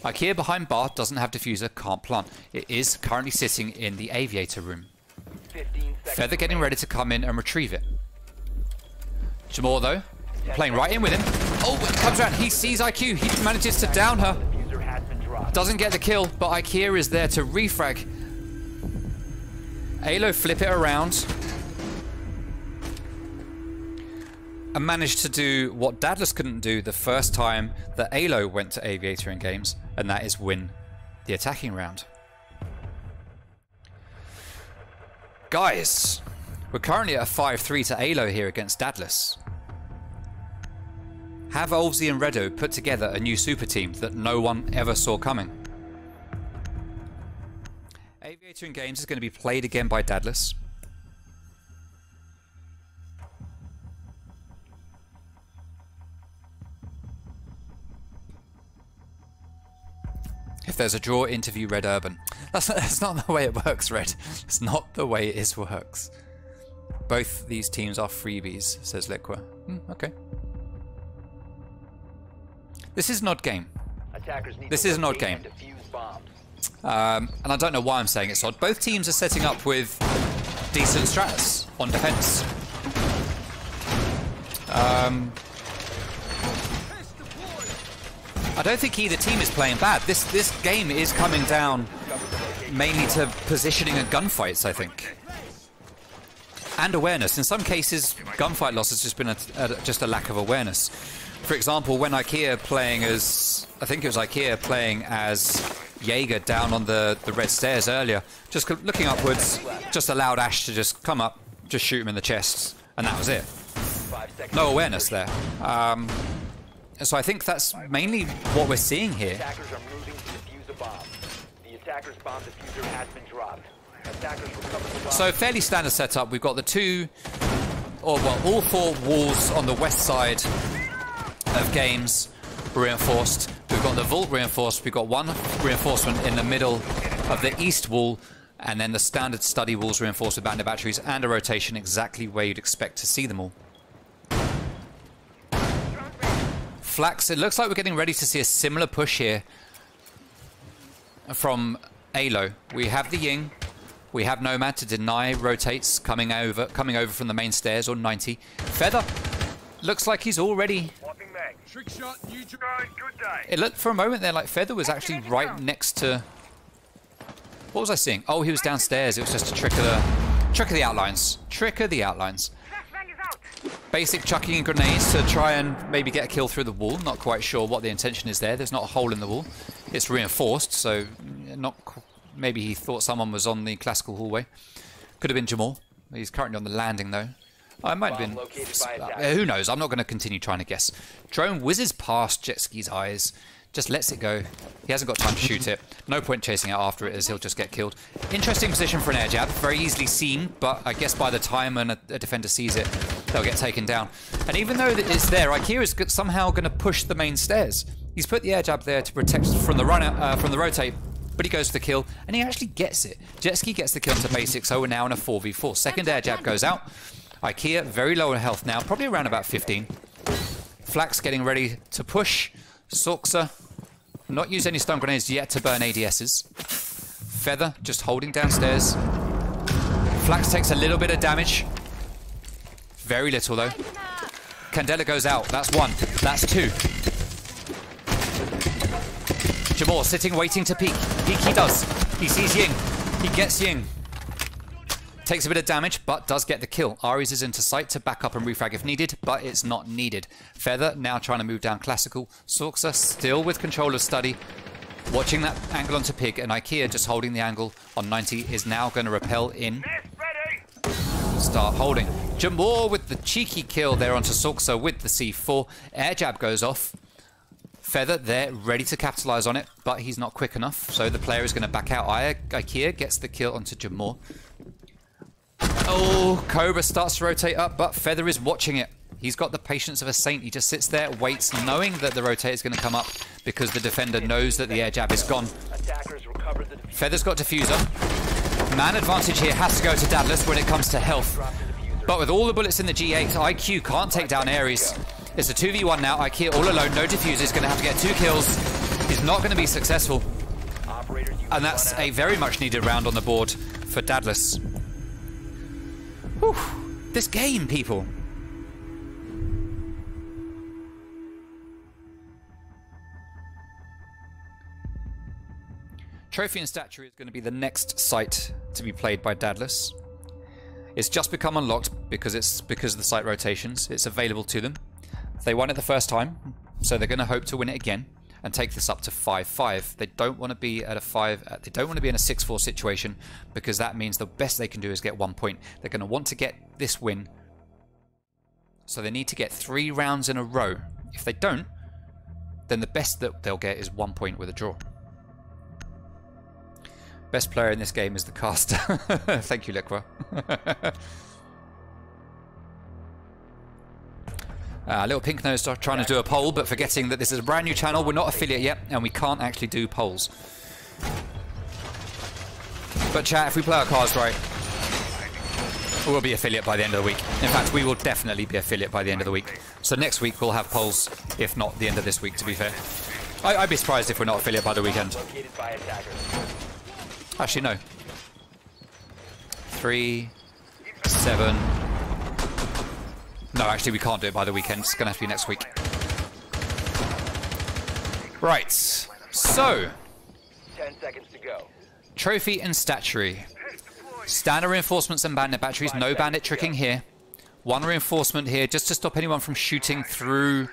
IKEA behind bar doesn't have Diffuser, can't plant. It is currently sitting in the aviator room. Feather getting ready to come in and retrieve it. Jamal, though, playing right in with him. Oh, it comes around. He sees IQ. He manages to down her. Doesn't get the kill, but IKEA is there to refrag. Aylo flip it around. And managed to do what Dadless couldn't do the first time that Aylo went to Aviator in games, and that is win the attacking round. Guys, we're currently at a 5-3 to Aylo here against Dadless. Have Olvesy and Redo put together a new super team that no one ever saw coming? Aviator in games is going to be played again by Dadless. If there's a draw, interview Red Urban. That's not the way it works, Red. It's not the way it works. Both these teams are freebies, says Liqua. Okay. This is an odd game. This is an odd game. And I don't know why I'm saying it's odd. Both teams are setting up with decent strats on defense. I don't think either team is playing bad. This game is coming down mainly to positioning and gunfights, I think. And awareness. In some cases, gunfight loss has just been just a lack of awareness. For example, when IKEA playing as... I think it was IKEA playing as Jaeger down on the red stairs earlier, just looking upwards, just allowed Ash to just come up, just shoot him in the chest, and that was it. No awareness there. So I think that's mainly what we're seeing here. Attackers are moving to defuse a bomb. The attacker's bomb diffuser has been dropped. Attackers recover the bomb. So fairly standard setup. We've got the all 4 walls on the west side of games reinforced. We've got the vault reinforced. We've got 1 reinforcement in the middle of the east wall, and then the standard study walls reinforced with bandit batteries and a rotation exactly where you'd expect to see them all. Flax, it looks like we're getting ready to see a similar push here from Aylo. We have the Ying, we have Nomad to deny rotates coming over from the main stairs on 90. Feather looks like he's already. Trick shot, new drone, good day. It looked for a moment there like Feather was actually right next to. What was I seeing? Oh, he was downstairs. It was just a trick of the outlines. Trick of the outlines. Basic chucking in grenades to try and maybe get a kill through the wall. Not quite sure what the intention is there. There's not a hole in the wall. It's reinforced, so maybe he thought someone was on the classical hallway. Could have been Jamal. He's currently on the landing, though. Oh, it might have been... who knows? I'm not going to continue trying to guess. Drone whizzes past Jetski's eyes. Just lets it go. He hasn't got time to shoot it. No point chasing it after it, as he'll just get killed. Interesting position for an air jab. Very easily seen, but I guess by the time a defender sees it, they'll get taken down. And even though it's there, IKEA is somehow going to push the main stairs. He's put the air jab there to protect from the from the rotate, but he goes for the kill, and he actually gets it. Jetski gets the kill to basic, so we're now in a 4v4. Second air jab goes out. IKEA very low in health now, probably around about 15. Flax getting ready to push. Sorxa, not used any stun grenades yet to burn ADSs. Feather just holding downstairs. Flax takes a little bit of damage. Very little though. Candela goes out. That's one. That's two. Jamor sitting, waiting to peek. Peek he does. He sees Ying. He gets Ying. Takes a bit of damage, but does get the kill. Ares is into sight to back up and refrag if needed, but it's not needed. Feather now trying to move down classical. Sorxa still with control of study. Watching that angle onto Pig, and Ikea just holding the angle on 90 is now going to repel in. Start holding. Jamor with the cheeky kill there onto Sorxa with the C4. Air jab goes off. Feather there, ready to capitalize on it, but he's not quick enough, so the player is going to back out. Ikea gets the kill onto Jamor. Oh, Cobra starts to rotate up, but Feather is watching it. He's got the patience of a saint. He just sits there, waits, knowing that the rotate is going to come up because the defender knows that the air jab is gone. Feather's got diffuser. Man advantage here has to go to Dadless when it comes to health. But with all the bullets in the G8, IQ can't take down Ares. It's a 2v1 now. Ikea all alone, no diffuser. He's going to have to get 2 kills. He's not going to be successful. And that's a very much needed round on the board for Dadless. Whew. This game, people. Trophy and Statue is going to be the next site to be played by Dadless. It's just become unlocked because of the site rotations. It's available to them. They won it the first time, so they're going to hope to win it again and take this up to 5-5. They don't want to be at a 5. They don't want to be in a 6-4 situation because that means the best they can do is get 1 point. They're going to want to get this win, so they need to get 3 rounds in a row. If they don't, then the best that they'll get is 1 point with a draw. Best player in this game is the caster. Thank you, Liqua. Little Pink Nose trying to do a poll, but forgetting that this is a brand new channel. We're not affiliate yet, and we can't actually do polls. But chat, if we play our cards right, we'll be affiliate by the end of the week. In fact, we will definitely be affiliate by the end of the week. So next week we'll have polls, if not the end of this week, to be fair. I'd be surprised if we're not affiliate by the weekend. Actually, no. 3, 7... No, actually, we can't do it by the weekend. It's going to have to be next week. Right. So. 10 seconds to go. Trophy and statuary. Standard reinforcements and bandit batteries. No bandit tricking here. 1 reinforcement here just to stop anyone from shooting through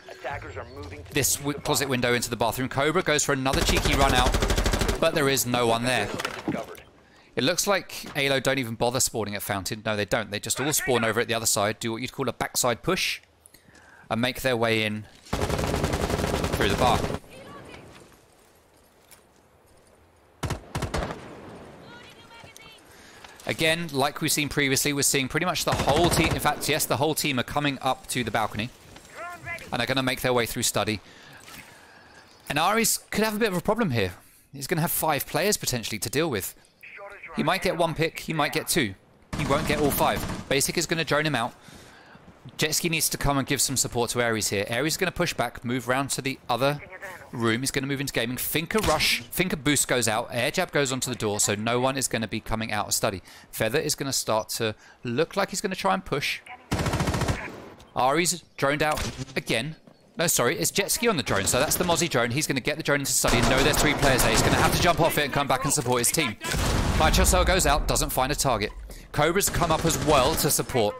this closet window into the bathroom. Cobra goes for another cheeky run out, but there is no one there. It looks like Aylo don't even bother spawning at Fountain. No, they don't. They just all spawn over at the other side, do what you'd call a backside push, and make their way in through the bar. Again, like we've seen previously, we're seeing pretty much the whole team. In fact, yes, the whole team are coming up to the balcony, and are going to make their way through study. And Ares could have a bit of a problem here. He's going to have 5 players potentially to deal with. He might get 1 pick, he might get 2. He won't get all 5. Basic is going to drone him out. Jetski needs to come and give some support to Ares here. Ares is going to push back, move round to the other room. He's going to move into gaming. Finker rush, Finker boost goes out. Air jab goes onto the door, so no one is going to be coming out of study. Feather is going to start to look like he's going to try and push. Ari's droned out again. No, sorry, it's Jetski on the drone, so that's the Mozzie drone. He's going to get the drone into study and know there's 3 players there. He's going to have to jump off it and come back and support his team. Nitro Cell goes out, doesn't find a target. Cobra's come up as well to support.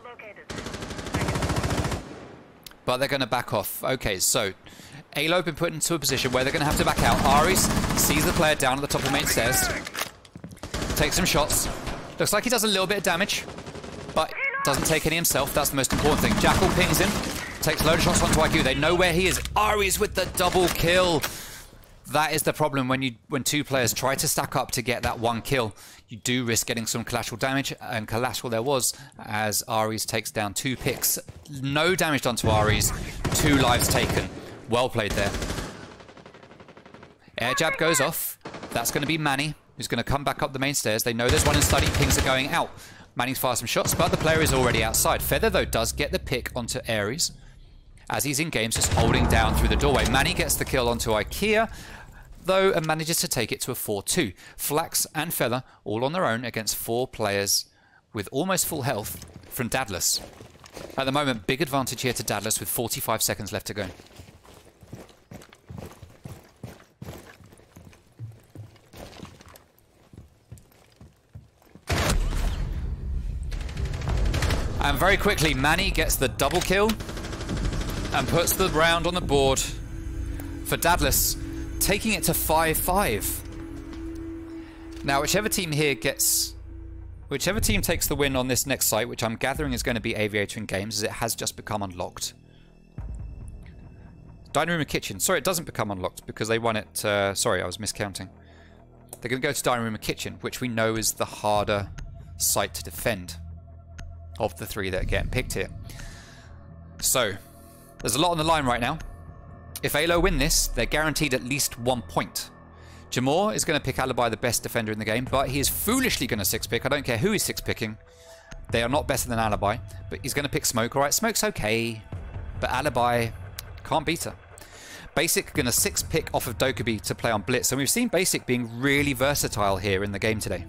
But they're going to back off. Okay, so Aylo been put into a position where they're going to have to back out. Ares sees the player down at the top of the main stairs. Takes some shots. Looks like he does a little bit of damage, but doesn't take any himself. That's the most important thing. Jackal pings him. Takes a load of shots onto IQ. They know where he is. Ares with the double kill. That is the problem when 2 players try to stack up to get that 1 kill. You do risk getting some collateral damage, and collateral there was as Ares takes down 2 picks. No damage done to Ares. 2 lives taken. Well played there. Air jab goes off. That's going to be Manny, who's going to come back up the main stairs. They know there's one in study. Pings are going out. Manning's fired some shots, but the player is already outside. Feather, though, does get the pick onto Ares as he's in games, just holding down through the doorway. Manny gets the kill onto Ikea, though, and manages to take it to a 4-2. Flax and Feather all on their own against 4 players with almost full health from Dadless. At the moment, big advantage here to Dadless with 45 seconds left to go. And very quickly, Manny gets the double kill and puts the round on the board for Dadless, taking it to 5-5. Now, whichever team takes the win on this next site, which I'm gathering is going to be Aviator in Games, as it has just become unlocked. Dining Room and Kitchen. Sorry, it doesn't become unlocked because they won it. Sorry, I was miscounting. They're going to go to Dining Room and Kitchen, which we know is the harder site to defend of the three that are getting picked here. So, there's a lot on the line right now. If Aylo win this, they're guaranteed at least 1 point. Jamor is going to pick Alibi, the best defender in the game, but he is foolishly going to 6-pick. I don't care who he's 6-picking. They are not better than Alibi, but he's going to pick Smoke. Alright, Smoke's okay, but Alibi can't beat her. Basic going to 6-pick off of Dokkaebi to play on Blitz, and we've seen Basic being really versatile here in the game today.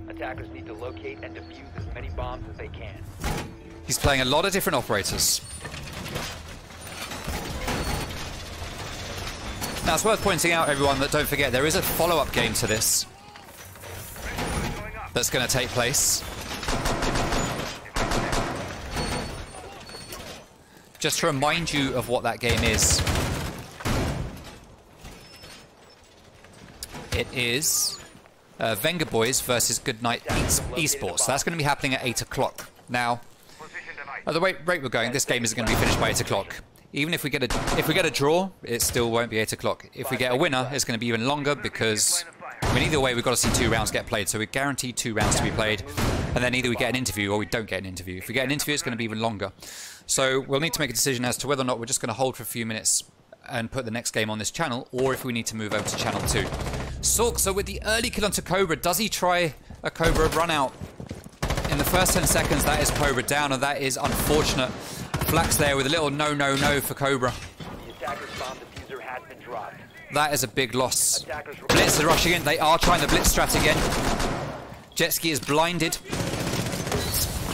Attackers need to locate and defuse as many bombs as they can. He's playing a lot of different operators. Now, it's worth pointing out, everyone, that don't forget, there is a follow-up game to this that's going to take place. Just to remind you of what that game is. It is Venga Boys versus Goodnight Esports. So that's going to be happening at 8 o'clock. Now, at the rate we're going, this game isn't going to be finished by 8 o'clock. Even if we get a draw, it still won't be 8 o'clock. If we get a winner, it's going to be even longer because, I mean, either way, we've got to see 2 rounds get played. So we're guaranteed 2 rounds to be played. And then either we get an interview or we don't get an interview. If we get an interview, it's going to be even longer. So we'll need to make a decision as to whether or not we're just going to hold for a few minutes and put the next game on this channel, or if we need to move over to channel 2. So with the early kill onto Cobra, does he try a Cobra run out? In the first 10 seconds, that is Cobra down, and that is unfortunate. Flax there with a little no for Cobra. The attacker's bomb diffuser has been dropped. That is a big loss. Blitz are rushing in. They are trying the Blitz strat again. Jetski is blinded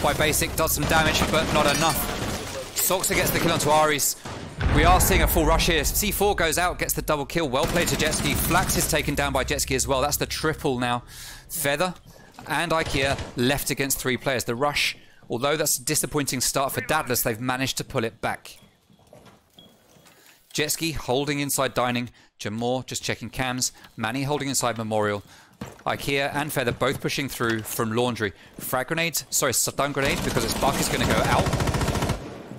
by Basic. Does some damage, but not enough. Soxa gets the kill onto Ares. We are seeing a full rush here. C4 goes out, gets the double kill. Well played to Jetski. Flax is taken down by Jetski as well. That's the triple now. Feather and IKEA left against 3 players. The rush, although that's a disappointing start for Dadless, they've managed to pull it back. Jetski holding inside Dining. Jamor just checking cams. Manny holding inside Memorial. IKEA and Feather both pushing through from Laundry. Frag grenade, sorry, stun grenade, because its buck is going to go out.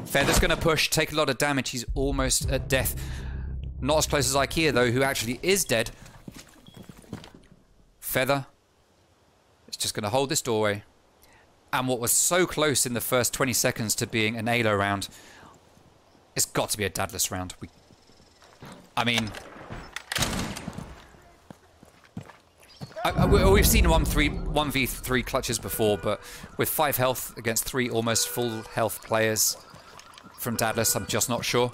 Feather's going to push, take a lot of damage. He's almost at death. Not as close as IKEA, though, who actually is dead. Feather is just going to hold this doorway. And what was so close in the first 20 seconds to being an Aylo round, it's got to be a Dadless round. I mean, we've seen 1v3 clutches before, but with 5 health against 3 almost full health players from Dadless, I'm just not sure.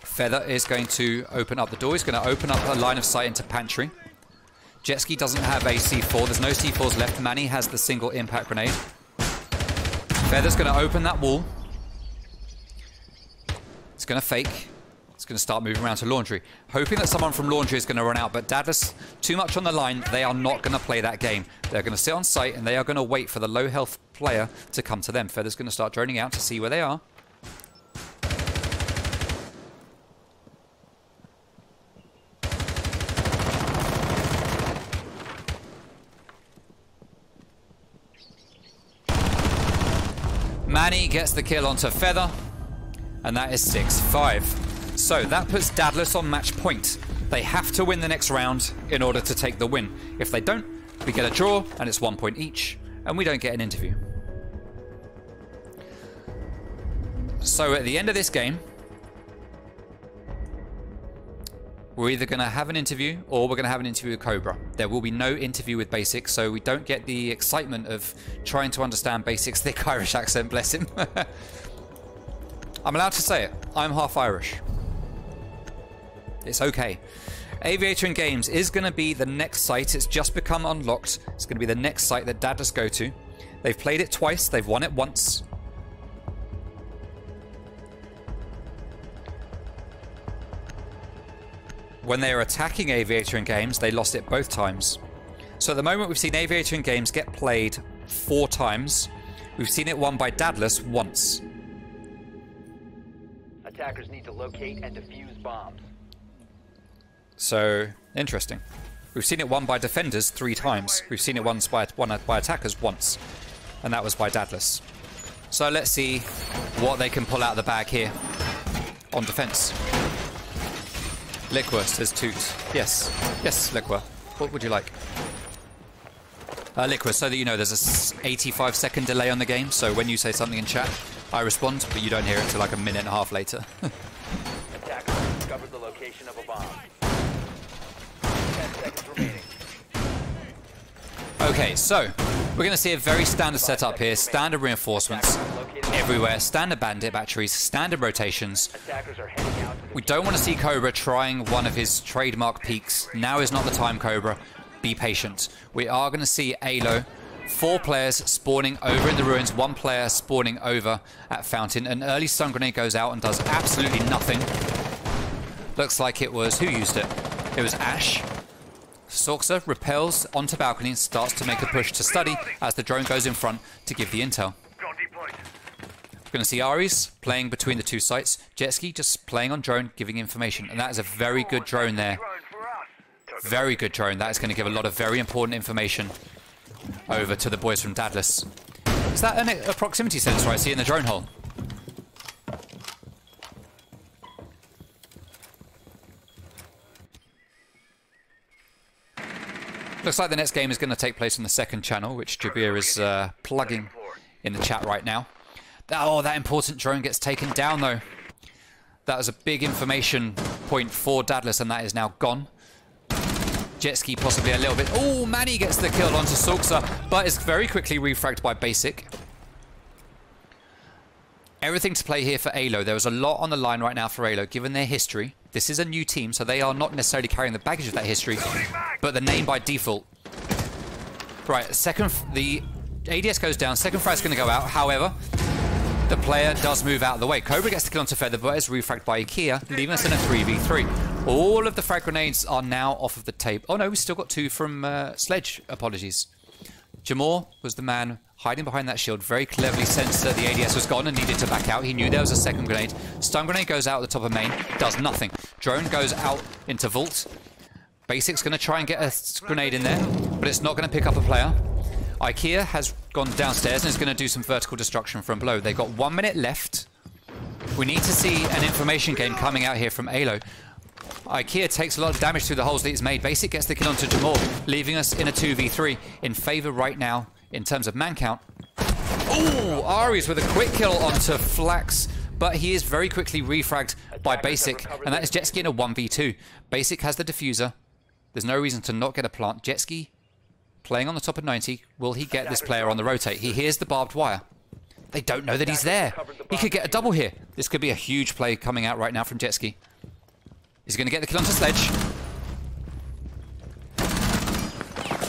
Feather is going to open up the door. He's going to open up a line of sight into Pantry. Jetski doesn't have a C4. There's no C4s left. Manny has the single impact grenade. Feather's going to open that wall. It's going to fake. It's going to start moving around to Laundry, hoping that someone from Laundry is going to run out. But Dadless, too much on the line. They are not going to play that game. They're going to sit on site and they are going to wait for the low health player to come to them. Feather's going to start droning out to see where they are. Manny gets the kill onto Feather, and that is 6-5. So that puts Dadless on match point. They have to win the next round in order to take the win. If they don't, we get a draw, and it's 1 point each, and we don't get an interview. So at the end of this game, we're either going to have an interview or we're going to have an interview with Cobra. There will be no interview with Basic, so we don't get the excitement of trying to understand Basic's thick Irish accent, bless him. I'm allowed to say it. I'm half Irish. It's okay. Aviator in Games is going to be the next site. It's just become unlocked. It's going to be the next site that Dadless go to. They've played it twice. They've won it once. When they were attacking Aviator in games, they lost it both times. So at the moment, we've seen Aviator in games get played 4 times. We've seen it won by Dadless once. Attackers need to locate and defuse bombs. So, interesting. We've seen it won by defenders 3 times. We've seen it won by attackers once. And that was by Dadless. So let's see what they can pull out of the bag here on defense. Liqua says Toot. Yes. Yes, Liqua. What would you like? Liqua, so that you know, there's a 85-second delay on the game, so when you say something in chat, I respond, but you don't hear it until like a minute and a half later. Attackers discovered the location of a bomb. 10 seconds remaining. Okay, so we're going to see a very standard setup here. Standard reinforcements everywhere. Standard bandit batteries. Standard rotations. Attackers are heading out to the We don't want to see Cobra trying one of his trademark peaks. Now is not the time, Cobra. Be patient. We are going to see Aylo. 4 players spawning over in the ruins. 1 player spawning over at Fountain. An early stun grenade goes out and does absolutely nothing. Looks like it was... Who used it? It was Ash. Sorxa repels onto balcony and starts to make a push to study as the drone goes in front to give the intel. We're going to see Ares playing between the 2 sites. Jetski just playing on drone, giving information. And that is a very good drone there. Very good drone. That is going to give a lot of very important information over to the boys from Dadless. Is that a proximity sensor I see in the drone hole? Looks like the next game is going to take place on the 2nd channel, which Jabir is plugging in the chat right now. Oh, that important drone gets taken down, though. That was a big information point for Dadless, and that is now gone. Jetski possibly a little bit... Oh, Manny gets the kill onto Sorxa, but is very quickly refragged by Basic. Everything to play here for Aylo. There was a lot on the line right now for Aylo, given their history. This is a new team, so they are not necessarily carrying the baggage of that history, but the name by default. Right, the ADS goes down, second frag's going to go out. However, the player does move out of the way. Cobra gets the kill onto Feather, but is refragged by Ikea, leaving us in a 3v3. All of the frag grenades are now off of the tape. Oh no, we've still got 2 from Sledge, apologies. Jamor was the man hiding behind that shield, very cleverly sensed that the ADS was gone and needed to back out. He knew there was a second grenade. Stun grenade goes out at the top of main, does nothing. Drone goes out into vault. Basic's going to try and get a grenade in there, but it's not going to pick up a player. Ikea has gone downstairs and is going to do some vertical destruction from below. They've got 1 minute left. We need to see an information gain coming out here from Aylo. Ikea takes a lot of damage through the holes that he's made. Basic gets the kill onto Jamor, leaving us in a 2v3 in favor right now in terms of man count. Oh, Ares with a quick kill onto Flax, but he is very quickly refragged by Basic, and that is Jetski in a 1v2. Basic has the diffuser. There's no reason to not get a plant. Jetski playing on the top of 90. Will he get this player on the rotate? He hears the barbed wire. They don't know that he's there. He could get a double here. This could be a huge play coming out right now from Jetski. He's going to get the kill onto Sledge.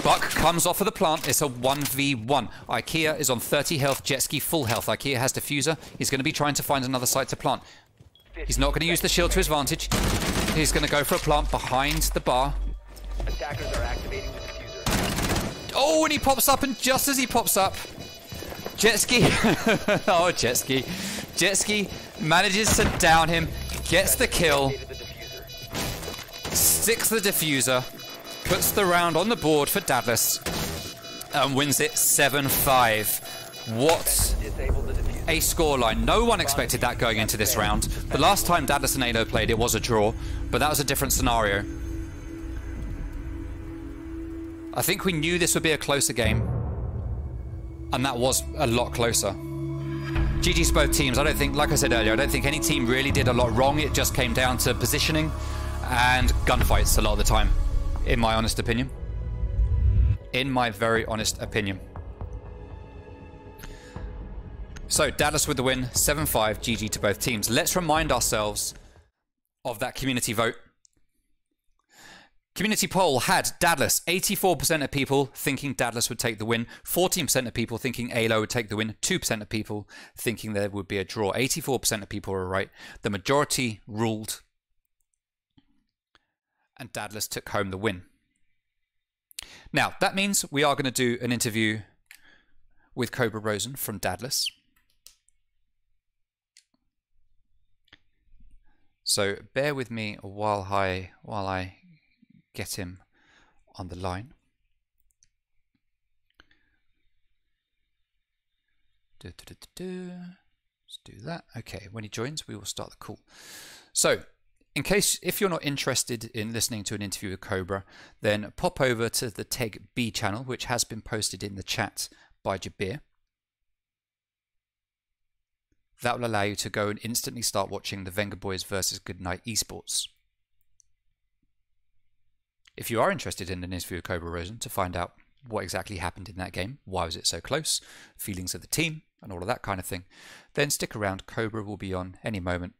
Buck comes off of the plant. It's a 1v1. Ikea is on 30 health. Jetski full health. Ikea has diffuser. He's going to be trying to find another site to plant. He's not going to use the shield to his advantage. He's going to go for a plant behind the bar. Attackers are activating the diffuser. Oh, and he pops up, and just as he pops up, Jetski. Oh, Jetski. Jetski manages to down him, gets the kill, sticks the diffuser, puts the round on the board for Dadless, and wins it 7-5. What a scoreline. No one expected that going into this round. The last time Dadless and Aylo played, it was a draw, but that was a different scenario. I think we knew this would be a closer game, and that was a lot closer. GG's both teams. I don't think, like I said earlier, I don't think any team really did a lot wrong. It just came down to positioning and gunfights a lot of the time, in my honest opinion. In my very honest opinion. So, Dadless with the win, 7-5, GG to both teams. Let's remind ourselves of that community vote. Community poll had Dadless. 84% of people thinking Dadless would take the win. 14% of people thinking Aylo would take the win. 2% of people thinking there would be a draw. 84% of people were right. The majority ruled. And Dadless took home the win. Now, that means we are going to do an interview with Cobra Rosen from Dadless. So bear with me while I get him on the line. Let's do that. Okay, when he joins, we will start the call. So, if you're not interested in listening to an interview with Cobra, then pop over to the TEG B channel, which has been posted in the chat by Jabir. That will allow you to go and instantly start watching the Venga Boys versus Goodnight Esports. If you are interested in an interview with Cobra Rosen to find out what exactly happened in that game, why was it so close, feelings of the team, and all of that kind of thing, then stick around. Cobra will be on any moment,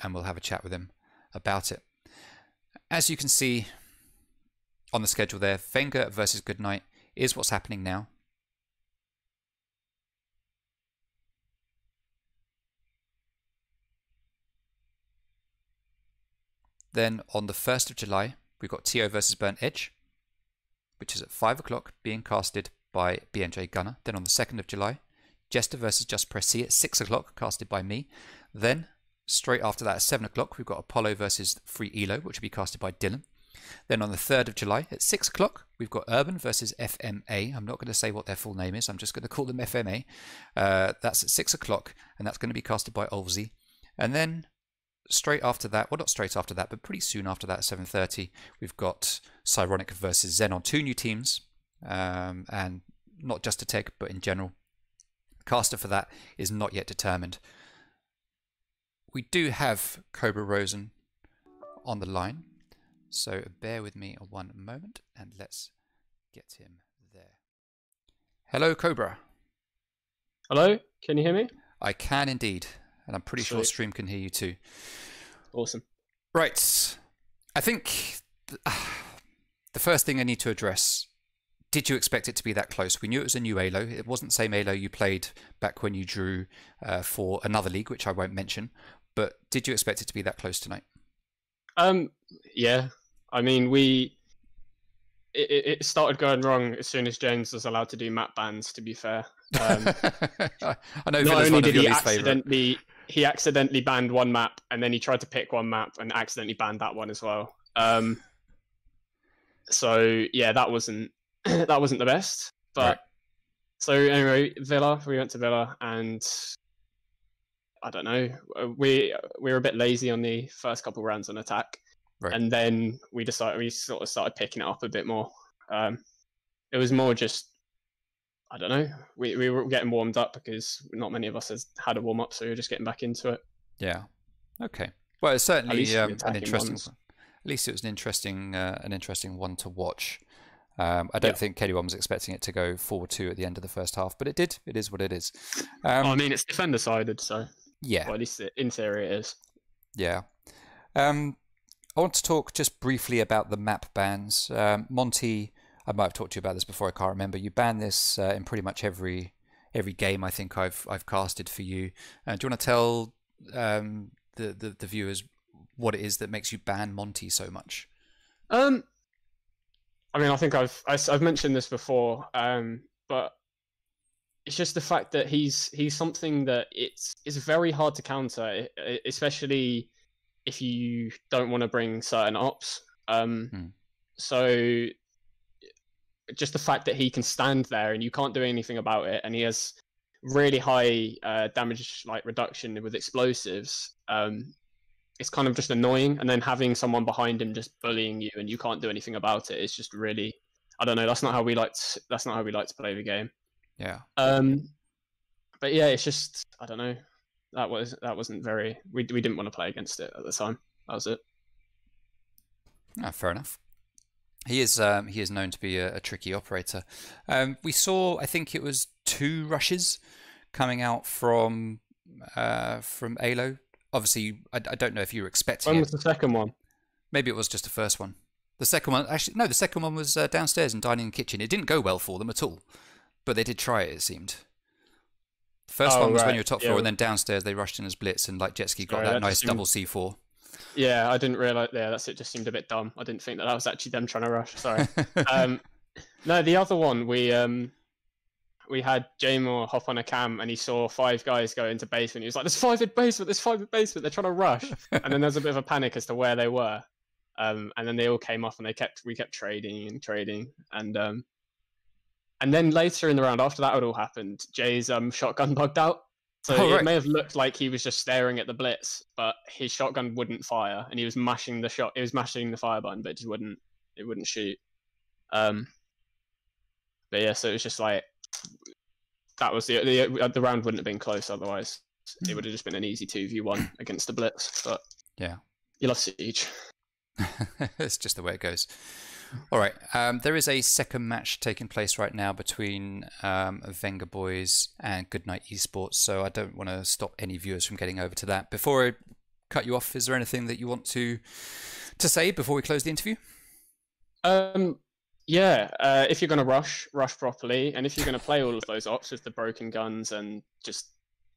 and we'll have a chat with him about it. As you can see on the schedule there, Venga versus Goodnight is what's happening now. Then on the 1st of July, we've got TO versus Burnt Edge, which is at 5 o'clock, being casted by BNJ Gunner. Then on the 2nd of July, Jester versus Just Press C at 6 o'clock, casted by me. Then, straight after that at 7 o'clock, we've got Apollo versus Free Aylo, which will be casted by Dylan. Then on the 3rd of July, at 6 o'clock, we've got Urban versus FMA. I'm not going to say what their full name is. I'm just going to call them FMA. That's at 6 o'clock, and that's going to be casted by Olsey. And then straight after that, well, not straight after that, but pretty soon after that at 7:30, we've got Cyronic versus Xenon. 2 new teams, and not just a TEG, but in general. Caster for that is not yet determined. We do have Cobra Rosen on the line, so bear with me one moment and let's get him there. Hello, Cobra. Hello, can you hear me? I can indeed, and I'm pretty sure Stream can hear you too. Awesome. Right, I think the first thing I need to address, did you expect it to be that close? We knew it was a new Aylo. It wasn't the same Aylo you played back when you drew for another league, which I won't mention. But did you expect it to be that close tonight? Yeah. I mean, it started going wrong as soon as James was allowed to do map bans, to be fair. I know not Villa's only one of did your he least favourite. he accidentally banned one map, and then he tried to pick one map and accidentally banned that one as well. So yeah, that wasn't that wasn't the best. But Right. so anyway, we went to Villa, and I don't know, we were a bit lazy on the first couple rounds on attack. Right. And then we sort of started picking it up a bit more. It was more just, I don't know, we were getting warmed up because not many of us has had a warm up, so we were just getting back into it. Yeah. Okay. Well, it's certainly an attacking interesting. ones. At least it was an interesting one to watch. I don't think anyone was expecting it to go 4-2 at the end of the first half, but it did. It is what it is. I mean, it's defender sided, so Yeah. well, at least in theory it is. Yeah. I want to talk just briefly about the map bans. Monty, I might have talked to you about this before, I can't remember. You banned this in pretty much every game I think I've casted for you. Do you want to tell the viewers what it is that makes you ban Monty so much? I mean, I think I've mentioned this before, but it's just the fact that he's something that it's very hard to counter, especially if you don't want to bring certain ops. So just the fact that he can stand there and you can't do anything about it, and he has really high damage reduction with explosives, it's kind of just annoying. And then having someone behind him just bullying you and you can't do anything about it is just really, I don't know, that's not how we like to play the game. Yeah. But yeah, it's just, I don't know. That wasn't very. We didn't want to play against it at the time. That was it. Fair enough. He is known to be a tricky operator. We saw, I think it was 2 rushes coming out from Aylo. Obviously, I don't know if you were expecting When it. was the second one? Maybe it was just the first one. The second one, actually, no, the second one was downstairs and dining in the kitchen. It didn't go well for them at all, but they did try it seemed. The first one was when you were top floor, and then downstairs they rushed in as blitz, and like Jetski got that nice double C4. Yeah, I didn't realise. Yeah, it just seemed a bit dumb. I didn't think that was actually them trying to rush. Sorry. No, the other one we had Jamor hop on a cam and he saw 5 guys go into basement. He was like, "There's 5 in basement. There's 5 in basement. They're trying to rush." And then there's a bit of a panic as to where they were. And then they all came off and we kept trading, and then later in the round after that had all happened, Jay's shotgun bugged out. So it may have looked like he was just staring at the blitz, but his shotgun wouldn't fire, and he was mashing the fire button, but it wouldn't shoot. But yeah, so it was just like that was the round wouldn't have been close otherwise. It would have just been an easy 2v1 against the blitz. But yeah, you love Siege. It's just the way it goes. All right, there is a second match taking place right now between Venga Boys and Goodnight Esports, so I don't want to stop any viewers from getting over to that. Before I cut you off, is there anything that you want to say before we close the interview? Yeah, if you're going to rush properly, and if you're going to play all of those ops with the broken guns and just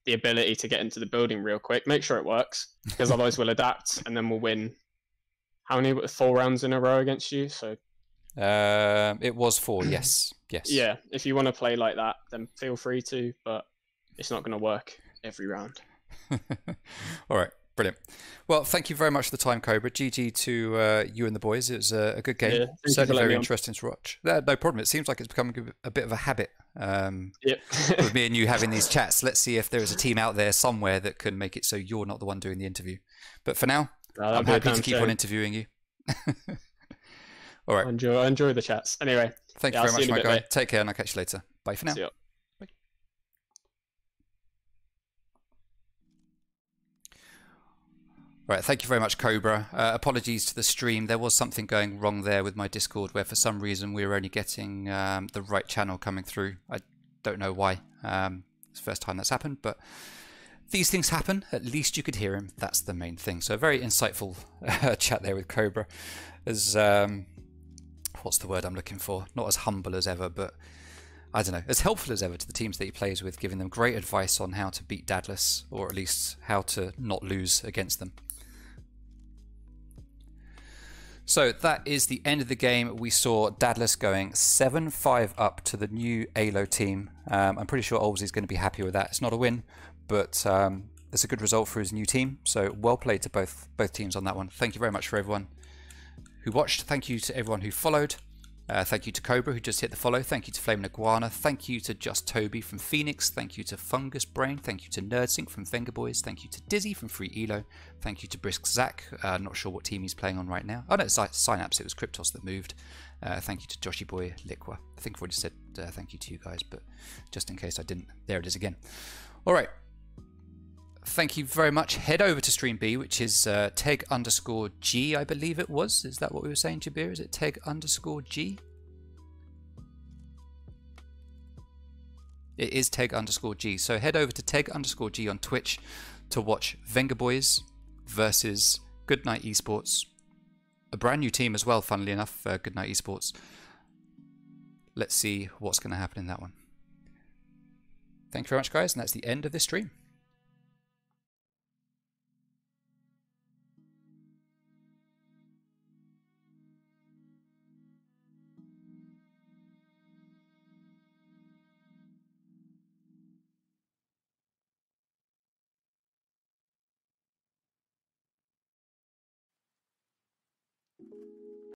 the ability to get into the building real quick, make sure it works, because otherwise we'll adapt and then we'll win. How many? 4 rounds in a row against you? So it was 4. Yes. Yeah, if you want to play like that, then feel free to, but it's not going to work every round. All right, brilliant. Well, thank you very much for the time, Cobra. GG to you and the boys. It was a good game. Yeah, certainly very interesting to watch. No problem. It seems like it's becoming a bit of a habit. With me and you having these chats. Let's see if there is a team out there somewhere that can make it so you're not the one doing the interview. But for now, I'm happy to keep on interviewing you. All right. I enjoy the chats. Anyway, thank you very much, my guy. Take care, and I'll catch you later. Bye for now. See ya. Bye. All right, thank you very much, Cobra. Apologies to the stream. There was something going wrong there with my Discord, where for some reason we were only getting the right channel coming through. I don't know why. It's the first time that's happened, but these things happen. At least you could hear him. That's the main thing. So a very insightful chat there with Cobra. As what's the word I'm looking for? Not as humble as ever, but I don't know, as helpful as ever to the teams that he plays with, giving them great advice on how to beat Dadless, or at least how to not lose against them. So that is the end of the game. We saw Dadless going 7-5 up to the new Aylo team. I'm pretty sure Olsey's going to be happy with that. It's not a win, but it's a good result for his new team. So well played to both teams on that one. Thank you very much for everyone who watched. Thank you to everyone who followed. Thank you to Cobra, who just hit the follow. Thank you to Flaming Iguana. Thank you to Just Toby from Phoenix. Thank you to Fungus Brain. Thank you to Nerdsync from Venga Boys. Thank you to Dizzy from Free Elo. Thank you to Brisk Zach. Not sure what team he's playing on right now. Oh no, it's Synapse. It was Cryptos that moved. Thank you to Joshy Boy Liqua. I think I've already said thank you to you guys, but just in case I didn't, there it is again. All right. Thank you very much. Head over to Stream B, which is TEG_G, I believe it was. Is that what we were saying, Jabir? Is it TEG_G? It is TEG_G. So head over to TEG_G on Twitch to watch Venga Boys versus Goodnight Esports. A brand new team as well, funnily enough, Goodnight Esports. Let's see what's going to happen in that one. Thank you very much, guys, and that's the end of this stream.